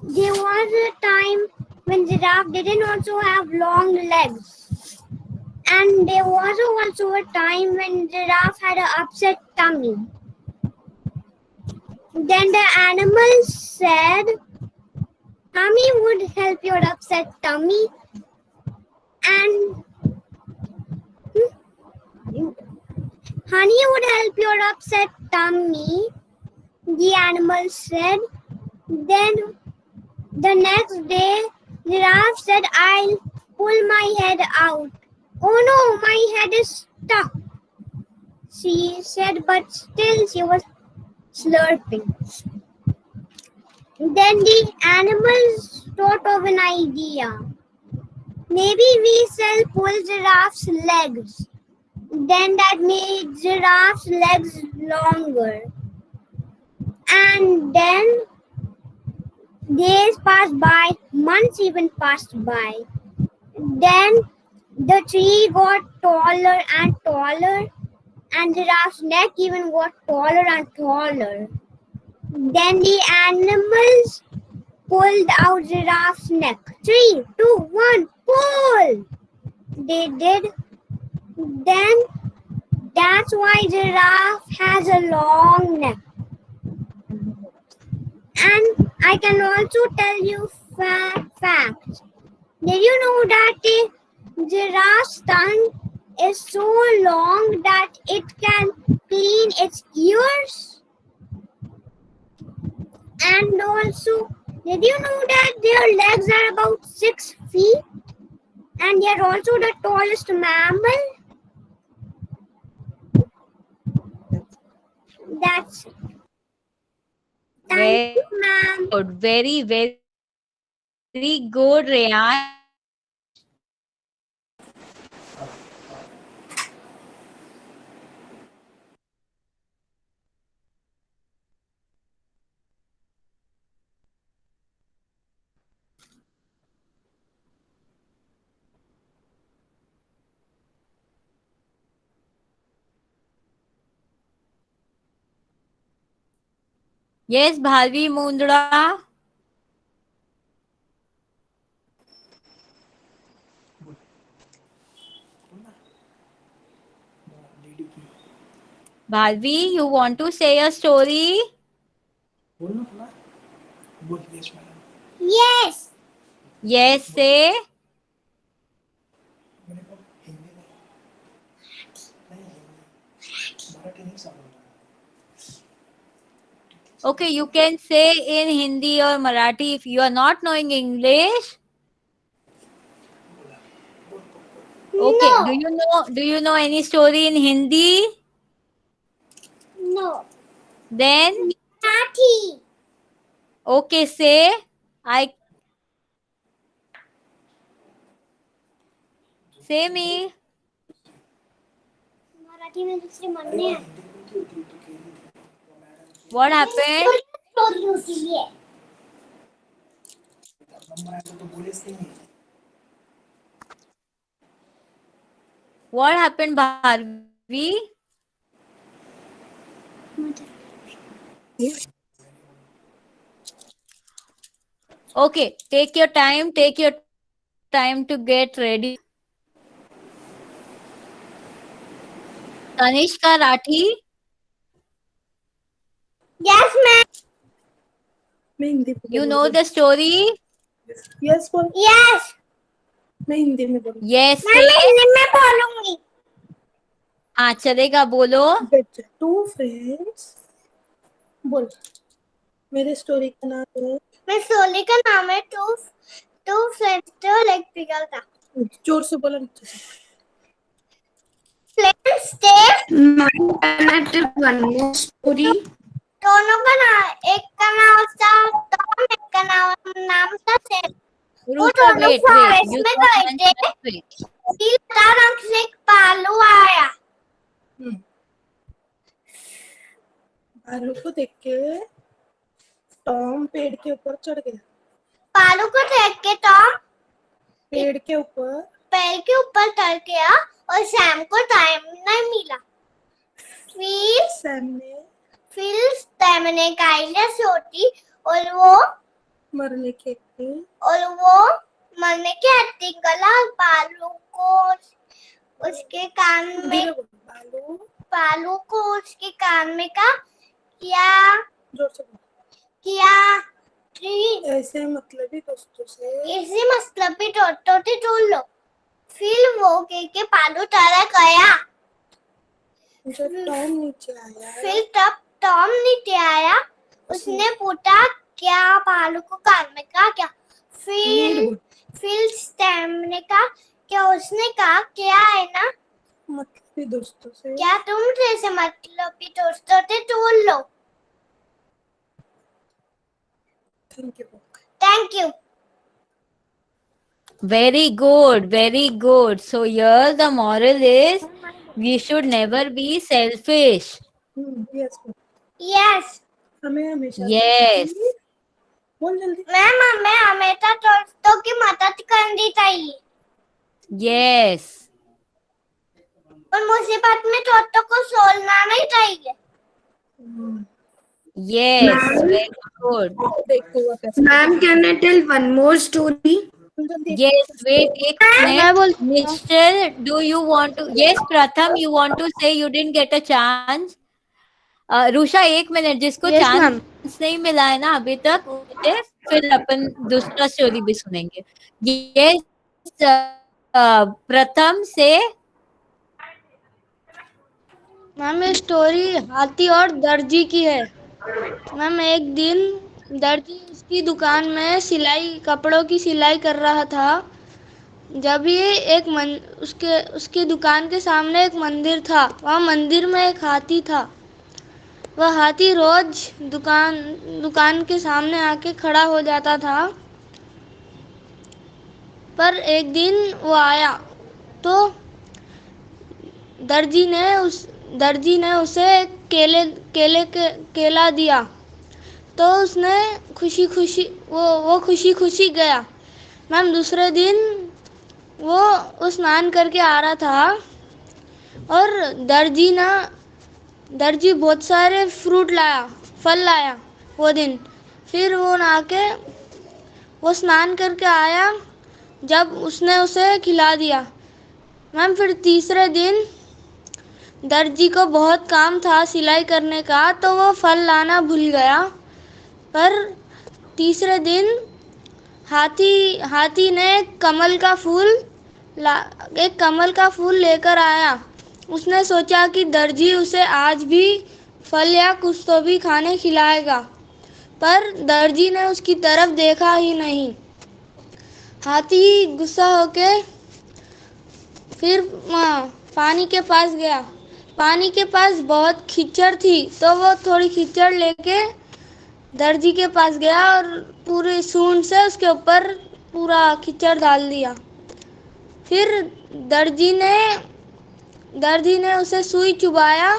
there was a time when giraffe didn't also have long legs. And there was also a time when giraffe had an upset tummy. Then the animal said, Mommy would help your upset tummy. And Honey would help your upset tummy, the animal said. Then the next day, Giraffe said, I'll pull my head out. Oh no, my head is stuck, she said, but still she was slurping. Then the animals thought of an idea. Maybe we shall pull Giraffe's legs. Then that made Giraffe's legs longer. And then days passed by, months even passed by. Then the tree got taller and taller, and Giraffe's neck even got taller and taller. Then the animals pulled out Giraffe's neck. 3, 2, 1, pull! They did. Then that's why Giraffe has a long neck. And I can also tell you facts. Did you know that a giraffe's tongue is so long that it can clean its ears? And also, did you know that their legs are about 6 feet? And they are also the tallest mammal? That's it. Thank you, ma'am. Good. Very, very, very good, Rayan. Yes, Bharvi Mundra. Bharvi, you want to say a story? Yes. Yes, say. Okay, you can say in Hindi or Marathi if you are not knowing English. Okay, No. do you know any story in Hindi? No. Then Marathi. okay, say say me. Marathi में दूसरे मरने हैं What happened? Story होती है What happened, Bharvi? Okay, take your time to get ready. Tanishka Rathi. Yes, ma'am. You know the story? Yes, बोल. Yes. मैं हिंदी में बोलूँ. Yes, मैं हिंदी में बोलूंगी. हाँ चलेगा बोलो. Two friends. बोल. मेरे स्टोरी का नाम है. मेरे स्टोरी का नाम है two friends तो लाइक पिघल था. जोर से बोलो. Friends stay. Can I tell one more story? दोनों का नाम एक का नाम था टॉम एक का नाम था सेम. वो दोनों फॉरेस्ट में गए थे. फिर अचानक से एक भालू आया. भालू को देख के टॉम पेड़ के ऊपर चढ़ गया. भालू को देख के टॉम पेड़ के ऊपर चढ़ गया और सैम को टाइम नहीं मिला. फिर सैम ने एक आइडिया सोची और वो मरने के और वो मरने की एक्टिंग कला बालू को उसके कान में बालू को उसके कान में का किया ऐसे मतलबी दोस्तों से ढूंढ लो। फिर वो के पालू तारा गया। जब टॉम नीचे आया फिर तब टॉम नीचे आया। उसने पूछा क्या भालू को कान में कहा क्या? फिर स्टैम ने कहा क्या? उसने कहा क्या है ना मतलबी दोस्तों से क्या तुम जैसे मतलबी दोस्तों से ढूंढ लो। Thank you. Very good, very good. So here the moral is we should never be selfish. Yes हमें हमेशा Yes. बोल जल्दी। मैम हमें हमेशा दोस्तों की मदद करनी चाहिए Yes. और मुसीबत में दोस्तों को छोड़ना नहीं चाहिए। Yes. Very good. Ma'am, can I tell one more story? Yes. Wait. एक minute. Nischal, do you want to? Yes, Pratham, you want to say you didn't get a chance? Rusha एक मिनट, जिसको Yes, चांस ma'am. नहीं मिला है ना अभी तक, उसे फिर अपन दूसरा स्टोरी भी सुनेंगे। ये प्रथम से मैम ये स्टोरी हाथी और दर्जी की है। मैम एक दिन दर्जी उसकी दुकान में कपड़ों की सिलाई कर रहा था। जब ये उसके दुकान के सामने एक मंदिर था। वहाँ मंदिर में एक हाथी था। वह हाथी रोज दुकान के सामने आके खड़ा हो जाता था। पर एक दिन वो आया तो दर्जी ने उसे केला दिया। तो उसने खुशी खुशी गया। मैम दूसरे दिन वो स्नान करके आ रहा था और दर्जी बहुत सारे फल लाया वो दिन। फिर वो स्नान करके आया जब उसने उसे खिला दिया। मैम फिर तीसरे दिन दर्जी को बहुत काम था सिलाई करने का, तो वो फल लाना भूल गया। पर तीसरे दिन हाथी ने एक कमल का फूल लेकर आया। उसने सोचा कि दर्जी उसे आज भी फल या कुछ तो भी खाने खिलाएगा, पर दर्जी ने उसकी तरफ देखा ही नहीं। हाथी गुस्सा होके फिर पानी के पास गया। पानी के पास बहुत कीचड़ थी, तो वो थोड़ी कीचड़ लेके दर्जी के पास गया और पूरी सूंड से उसके ऊपर पूरा कीचड़ डाल दिया। फिर दर्जी ने उसे सुई चुभाया।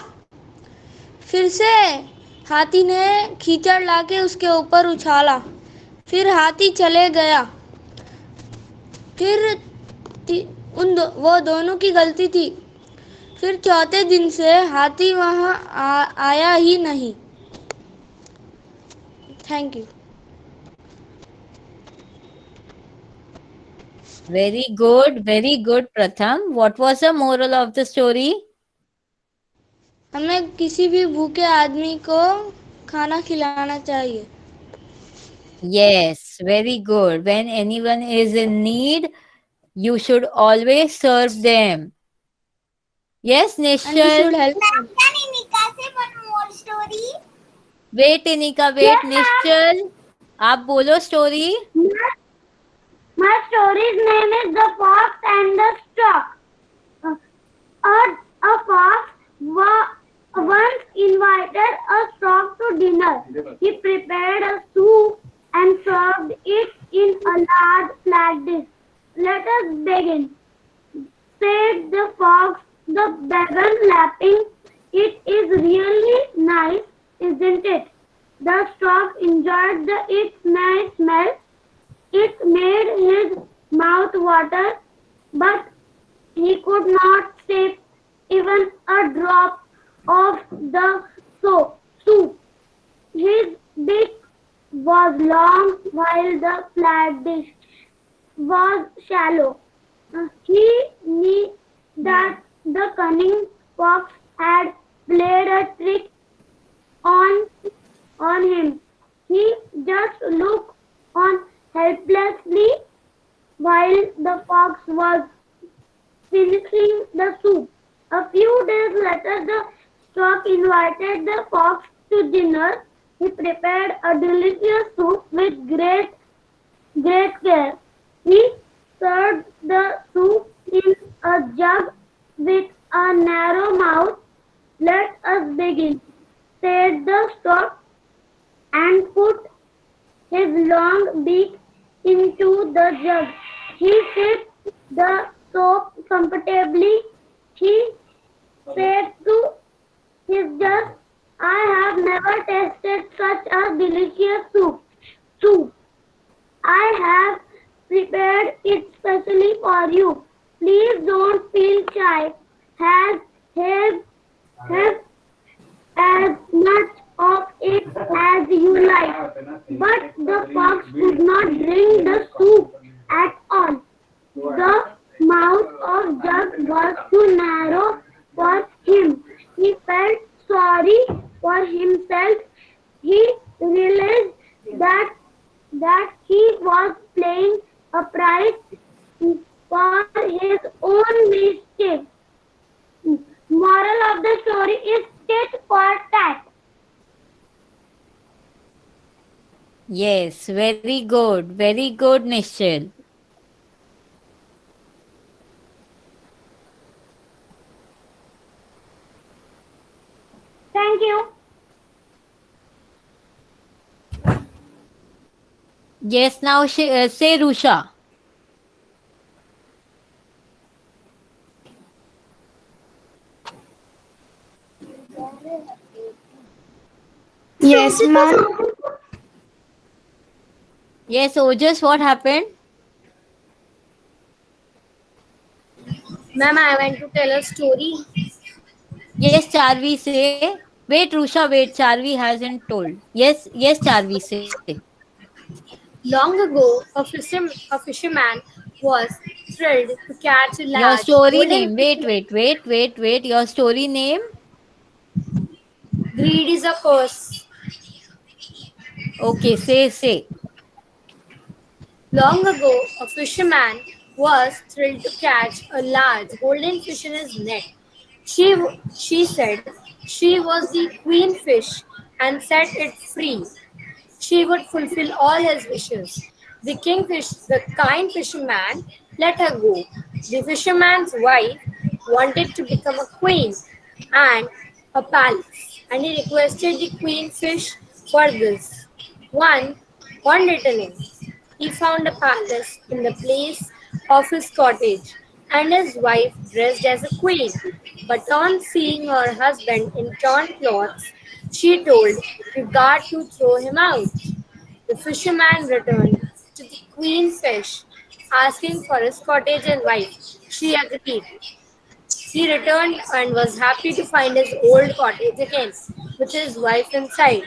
फिर से हाथी ने कीचड़ लाके उसके ऊपर उछाला। फिर हाथी चले गया। फिर वो दोनों की गलती थी। फिर चौथे दिन से हाथी वहां आया ही नहीं। Thank you. very good, Pratham. What was the moral of the story? हमें किसी भी भूखे आदमी को खाना खिलाना चाहिए। Yes, very good. When anyone is in need, you should always serve them. Yes, And we Nishal. should help them. Can Inika say one more story? Wait, Inika, wait, Nishal. आप बोलो story. My story's name is The Fox and the Stork. A fox once invited a stork to dinner. He prepared a soup and served it in a large flat dish. Let us begin, said the fox, the began laughing. It is really nice, isn't it? The stork enjoyed its nice smell. It made his mouth water, but he could not sip even a drop of the soup. His beak was long while the flat dish was shallow. He knew that the cunning fox had played a trick on him. He just looked on helplessly while the fox was finishing the soup. A few days later, the stork invited the fox to dinner. He prepared a delicious soup with great care. He served the soup in a jug with a narrow mouth. Let us begin, said the stork, and put his long beak into the jug. He sipped the soup comfortably. He said to his guest, I have never tasted such a delicious soup. I have prepared it specially for you. Please don't feel shy. Have as much of it as you like. But the fox could not drink the soup at all. The mouth of jug was too narrow for him. He felt sorry for himself. He realized that he was paying a price for his own mistake. Moral of the story is tit for tat. Yes, very good, Nishchal. Thank you. Yes, now say Rusha. Yes, ma'am. Yes, Ojas, what happened? Ma'am, I want to tell a story. Yes, Charvi say. Wait, Rusha, wait. Charvi hasn't told. Yes, Charvi say. Long ago, a fisherman was thrilled to catch a Your large story golden name. fish. Wait. Your story name? Greed is a curse. Okay, say. Long ago, a fisherman was thrilled to catch a large golden fish in his net. She said she was the queen fish and set it free. She would fulfill all his wishes. The kind fisherman, let her go. The fisherman's wife wanted to become a queen and a palace, and he requested the queen fish for this. One returning, he found a palace in the place of his cottage, and his wife dressed as a queen. But on seeing her husband in torn clothes, she told the guard to throw him out. The fisherman returned to the queen fish, asking for his cottage and wife. She agreed. He returned and was happy to find his old cottage again, with his wife inside.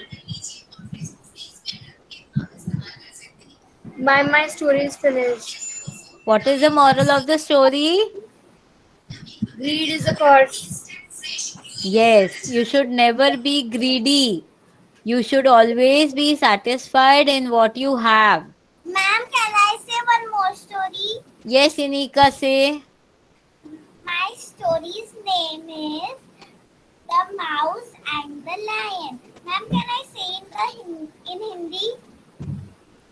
My story is finished. What is the moral of the story? Greed is a curse. Yes, you should never be greedy. You should always be satisfied in what you have. Ma'am, can I say one more story? Yes, Inika, say. My story's name is The Mouse and the Lion. Ma'am, can I say in Hindi?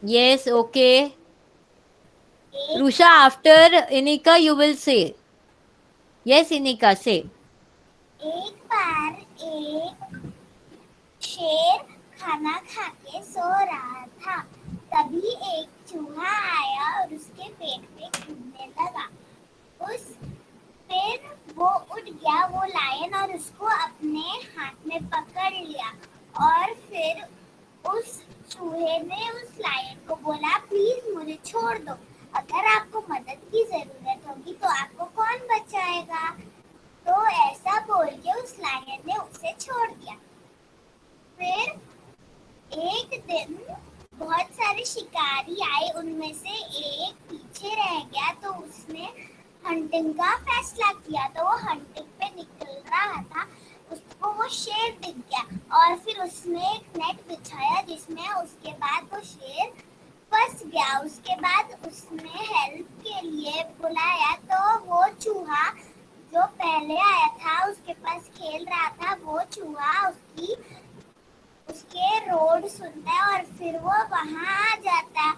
Yes, okay. एक Rusha, after Inika, you will say. Yes, Inika, say. एक बार एक शेर खाना खा के सो रहा था. तभी एक चूहा आया और उसके पेट पे कूदने लगा. फिर वो उठ गया वो लायन और उसको अपने हाथ में पकड़ लिया. और फिर उस चूहे ने उस लायन को बोला, प्लीज मुझे छोड़ दो. अगर आपको मदद की जरूरत होगी तो आपको कौन बचाएगा? तो ऐसा बोल के उस लायन ने उसे छोड़ दिया. फिर एक दिन शिकारी आए उनमें से एक पीछे रह गया तो उसने हंटिंग का फैसला किया। तो वो हंटिंग पे निकल रहा था, उसको वो शेर दिख गया और फिर उसने एक नेट बिछाया जिसमें उसके बाद वो शेर फंस गया। उसके बाद उसने हेल्प के लिए बुलाया तो वो चूहा जो पहले आया था उसके पास खेल रहा था, वो चूहा उसके रोड सुनता है और फिर वो वहां आ जाता है।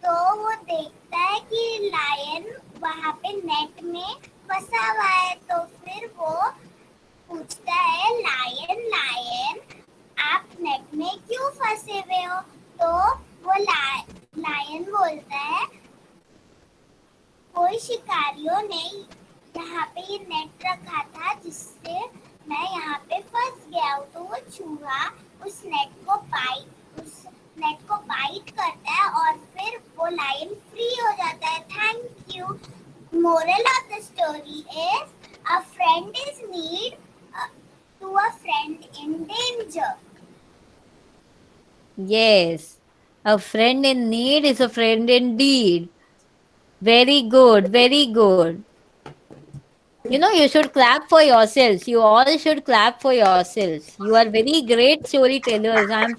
तो वो देखता है कि लायन वहां पे नेट में फंसा हुआ है। तो फिर वो पूछता है, लायन लायन आप नेट में क्यों फंसे हुए हो? तो वो लायन बोलता है, कोई शिकारियों ने यहाँ पे ये नेट रखा था जिससे मैं यहाँ पे फंस गया हूँ। तो वो चूहा उस नेट को बाइट करता है और फिर वो लायन फ्री हो जाता है। Thank you. Moral of the story is a friend is need to a friend in danger. Yes, a friend in need is a friend indeed. Very good, very good. You know, you should clap for yourselves. You all should clap for yourselves. You are very great storytellers. I'm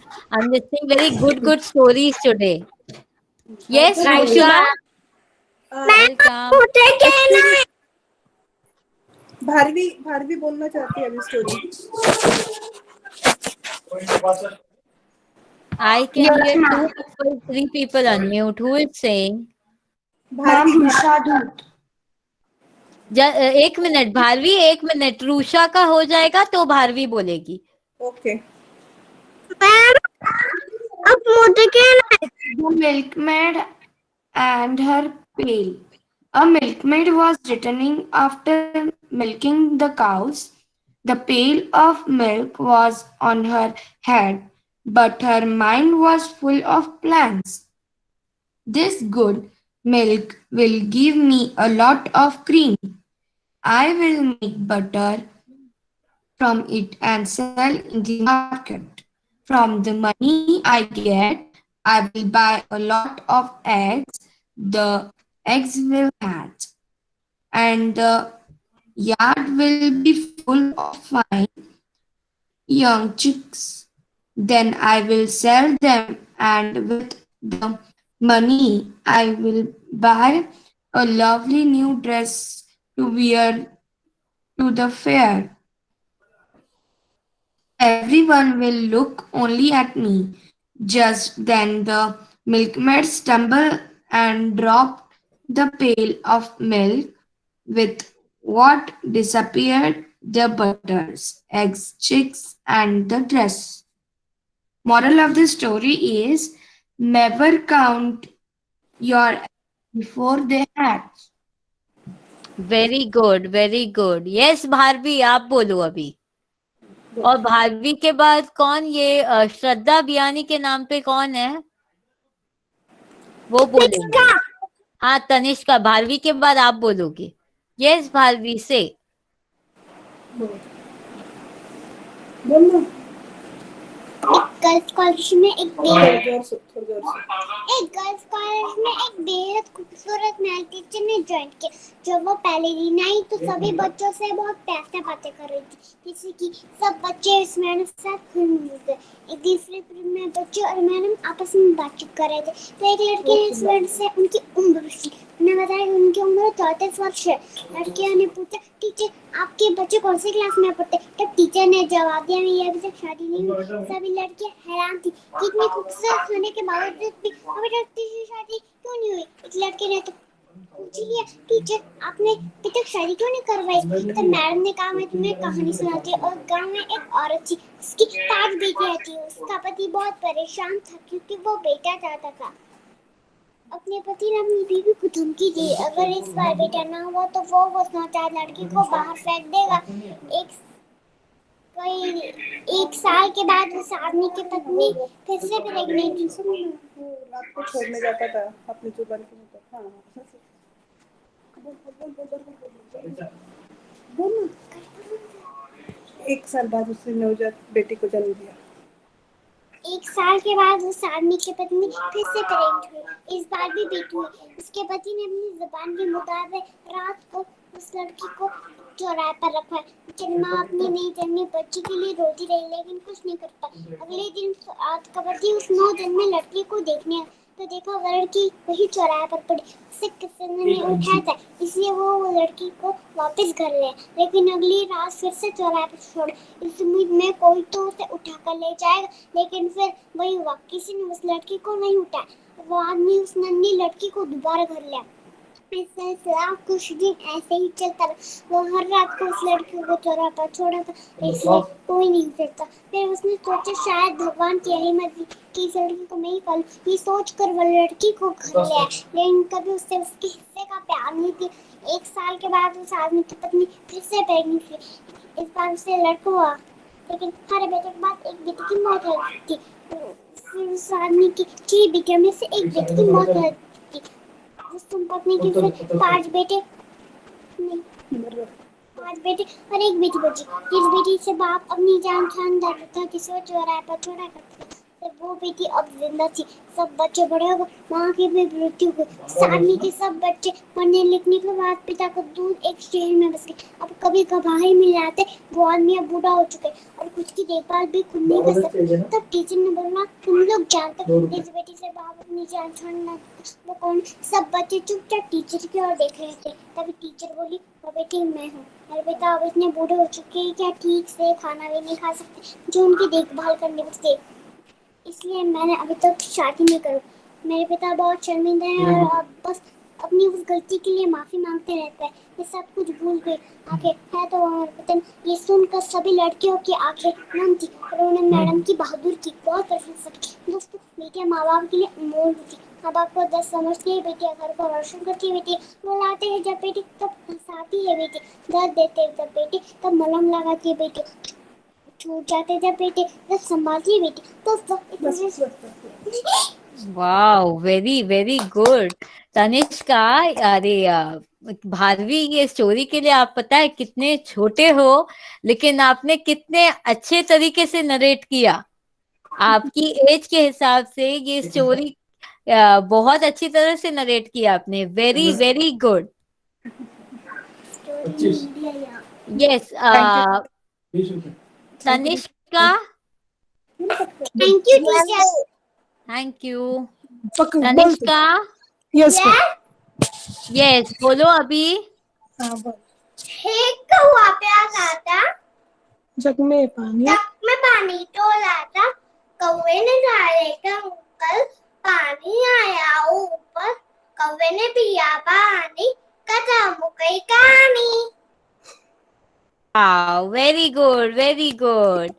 listening very good stories today. Yes, Thank you, Rusha. ma'am. Welcome. Bharvi Bharvi बोलना चाहती है अभी story. I can hear 2 people, 3 people unmute. Who is saying? Bharvi एक minute Bharvi, 1 minute. Rusha का हो जाएगा तो भारवी बोलेगी। Okay. The milkmaid and her pail. A milkmaid was returning after milking the cows. The pail of milk was on her head, but her mind was full of plans. This good milk will give me a lot of cream. I will make butter from it and sell in the market. From the money I get, I will buy a lot of eggs. The eggs will hatch, and the yard will be full of fine young chicks. Then I will sell them, and with the money, I will buy a lovely new dress to wear to the fair. Everyone will look only at me. Just then the milkmaid stumbled and dropped the pail of milk. With what disappeared the butters, eggs, chicks, and the dress. Moral of the story is never count your eggs before they hatch. Very good, very good. Yes Bharvi, आप बोलो अभी। और भारवी के बाद कौन? ये श्रद्धा बियानी के नाम पे कौन है? वो बोलेंगे। हाँ, तनिष्का। भारवी के बाद आप बोलोगे। यस भारवी से। बोलना। गर्ल्स कॉलेज में एक बेहद खूबसूरत नया टीचर ने ज्वाइन किया। जब वो पहले दिन आई तो सभी बच्चों से बहुत प्यार बातें कर रही थी, जैसे कि सब बच्चे इस मैडम के साथ घुल मिल गए। एक दूसरे में बच्चे और मैडम आपस में बातचीत कर रहे थे तो एक लड़के ने इस मैडम से उनकी उम्र पूछी। उन्हें बताया कि उनकी उम्र 34 वर्ष है। लड़कियों ने पूछा, टीचर आपके बच्चे कौन सी क्लास में पढ़ते? तब टीचर ने जवाब दिया, मेरी अभी तक शादी नहीं हुई। सभी लड़कियां हैरान थी कि इतनी खूबसूरत होने के बावजूद भी अभी तक किसी शादी क्यों नहीं हुई। एक लड़के ने तो पूछ लिया, टीचर आपने अभी तक शादी क्यों नहीं करवाई? तो मैडम ने कहा, मैं तुम्हें कहानी सुनाती हूँ। और गांव में एक औरत थी, उसकी 5 बेटियां थी। उसका पति बहुत परेशान था क्योंकि वो बेटा चाहता था। अपने पति ने अपनी बीवी को धमकी दी, अगर इस बार बेटा ना हुआ तो वो नौचार लड़की को बाहर फेंक देगा। एक साल के बाद उस आदमी की पत्नी फिर से प्रेग्नेंट थी। रात को छोड़ने जाता था अपनी जुबान के ऊपर। हाँ बोल। 1 साल बाद उसने नवजात बेटी को जन्म दिया। 1 साल के बाद उस आदमी की पत्नी फिर से प्रेग्नेंट हुई। इस बार भी बेटी हुई। उसके पति ने अपनी जुबान के मुताबिक रात को उस लड़की को चौराहे पर रखा। लेकिन माँ अपनी नई जन्मे बच्ची के लिए रोती रही, लेकिन कुछ नहीं कर पाई। अगले दिन रात का पति उस 9 जन्मे लड़की को देखने आया तो देखा वह लड़की वही चौराहे पर पड़ी। उसे किसी ने नहीं उठाया था, इसलिए वो लड़की को वापस घर ले आया। लेकिन अगली रात फिर से चौराहे पर छोड़, इस उम्मीद में कोई तो उसे उठा कर ले जाएगा। लेकिन फिर वही हुआ, किसी ने उस लड़की को नहीं उठाया। वो आदमी उस नन्ही लड़की को दोबारा घर ले आया। इस सिलसिला कुछ दिन ऐसे ही चलता रहा। वो हर रात को उस लड़की को चौराहे पर छोड़ा था, इसलिए कोई नहीं फिरता। फिर उसने सोचा शायद भगवान की यही मर्जी कि इस लड़की को मैं ही पालूं। ये सोचकर वो लड़की को घर ले आया, लेकिन कभी उससे उसके हिस्से का प्यार नहीं थी। 1 साल के बाद उस आदमी की पत्नी फिर से प्रेग्नेंट हुई। इस बार उसे लड़का हुआ, लेकिन हर बेटे के बाद एक बेटी की मौत हो गई थी। फिर उस आदमी की 6 बेटियों में से एक बेटी की मौत हो गई थी। उस पत्नी के फिर 5 बेटे और एक बेटी बची। जिस बेटी से बाप अपनी जान छान था, किसी को चौराहे पर छोड़ा करता था, वो बेटी अब जिंदा थी। सब बच्चे बड़े हो गए, माँ की भी मृत्यु हुई। आदमी के सब बच्चे पढ़ने लिखने के बाद पिता को दूर एक शहर में बस गए। अब कभी कभार मिल जाते। वो आदमी अब बूढ़ा हो चुके और खुद की देखभाल भी खुद नहीं कर सकते। तब टीचर ने बोला, तुम लोग जानते इस बेटी से बाप अपनी जान छोड़ना वो कौन? सब बच्चे चुपचाप टीचर की ओर देख रहे थे। तभी टीचर बोली, वो बेटी मैं हूँ। मेरे पिता अब इतने बूढ़े हो चुके हैं क्या ठीक से खाना भी नहीं खा सकते जो उनकी देखभाल करने बचते, इसलिए मैंने अभी तक शादी नहीं करी। मेरे पिता बहुत शर्मिंदा हैं और अब बस अपनी उस गलती के लिए माफी मांगते रहते हैं। ये सब कुछ भूल गए। आंखें है तो हमारे पिता। ये सुनकर सभी लड़कियों की आंखें नम थी और उन्होंने मैडम की बहादुर की बहुत प्रशंसा की। दोस्तों, बेटियां माँ बाप के लिए अनमोल होती। माँ बाप को 10 समझती है बेटियां, घर को रोशन करती है बेटी, रुलाते हैं जब बेटी तब हंसाती है बेटी, दर्द देते हैं जब बेटी तब मलहम लगाती है बेटी, छूट जाते जब बेटे जब संभालती है बेटी। Wow, very very good Tanishka. अरे भारवी, ये स्टोरी के लिए आप पता है कितने छोटे हो, लेकिन आपने कितने अच्छे तरीके से नरेट किया। आपकी एज के हिसाब से ये स्टोरी बहुत अच्छी तरह से नरेट किया आपने। Very very good. Yes Tanishka, thank you teacher. Thank you. Tanishka, yes yes बोलो अभी। एक कौवा प्यासा था, जग में पानी जग में पानी तोला था। कौवे ने डाले कंकल, पानी आया ऊपर। कौवे ने पिया पानी, खत्म हो गई कहानी। Very good, very good,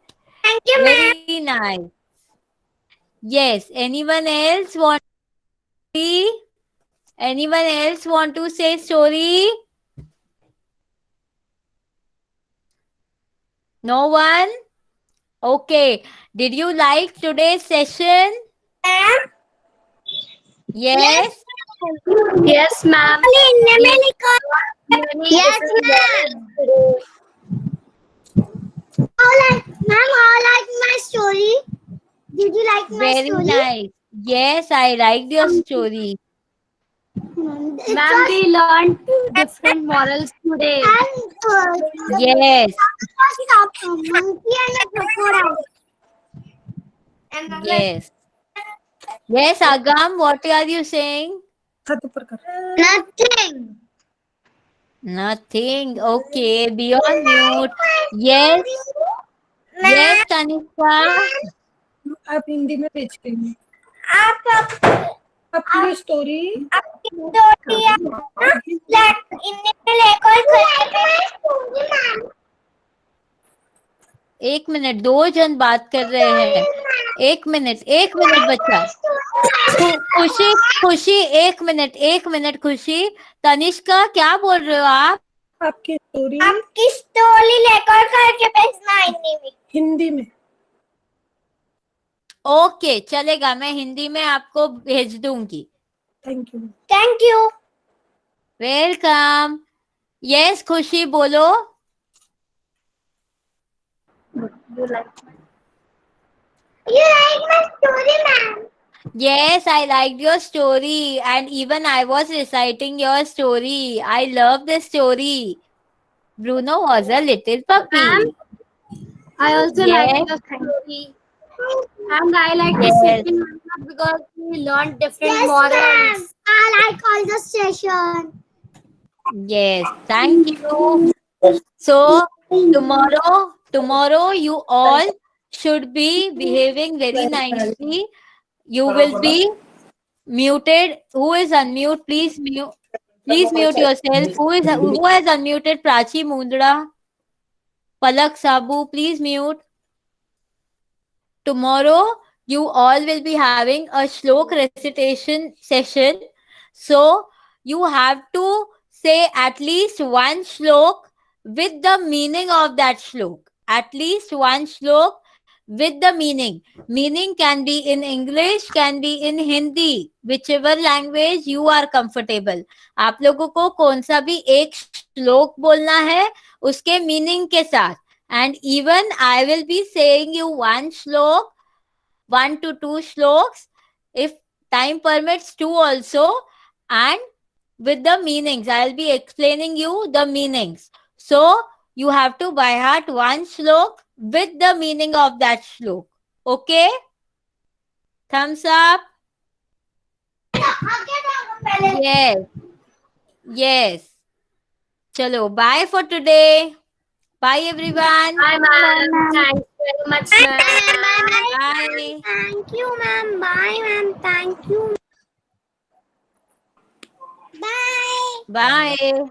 thank you ma'am. Very nice. Yes, anyone else want anyone else want to say story? No one? Okay. Did you like today's session? Yes. Yes, ma'am. Yes, ma'am. How like my story? Did you like my Very story? nice. Yes, I liked your story. Ma'am, we learned different morals today. Yes. Monkey and a crocodile. Yes. Yes, Agam, what are you saying? Nothing. Nothing. Okay, be on mute. Yes. Yes, Tanisha. आप हिंदी में भेज के आप अपनी story आपकी story इनने लेकर एक मिनट, 2 जन बात कर रहे हैं। एक मिनट बच्चा। खुशी खुशी, एक मिनट खुशी। तनिष्का, क्या बोल रहे हो आप? आपकी स्टोरी लेकर करके भेजना हिंदी में। ओके, चलेगा, मैं हिंदी में आपको भेज दूंगी। Thank you. वेलकम। यस खुशी, बोलो। You like my story, ma'am. Yes, I liked your story, and even I was reciting your story. I love the story. Bruno was a little puppy. I also like Yes, the story. And I like the yes, setting because we learned different Yes, morals. ma'am. I like all the session. yes. Thank you. So tomorrow you all should be behaving very nicely. You will be muted. Who is unmute? Please mute yourself. Who has unmuted? Prachi Mundra, Palak Sabu, please mute. Tomorrow you all will be having a shlok recitation session. So you have to say at least one shlok with the meaning of that shlok. At least one shlok with the meaning. Meaning can be in English, can be in Hindi, whichever language you are comfortable. आप लोगों को कौन सा भी एक श्लोक बोलना है उसके मीनिंग के साथ. And even I will be saying you one shlok, 1 to 2 shloks, if time permits, 2 also, and with the meanings. I'll be explaining you the meanings. So you have to by heart one shlok with the meaning of that shlok. Okay? Thumbs up. Yes. Yes. Chalo, bye for today. Bye everyone. Bye, ma'am. Thanks very much, ma'am. Bye. Thank you, ma'am. Bye, ma'am. Thank you. Bye. Bye.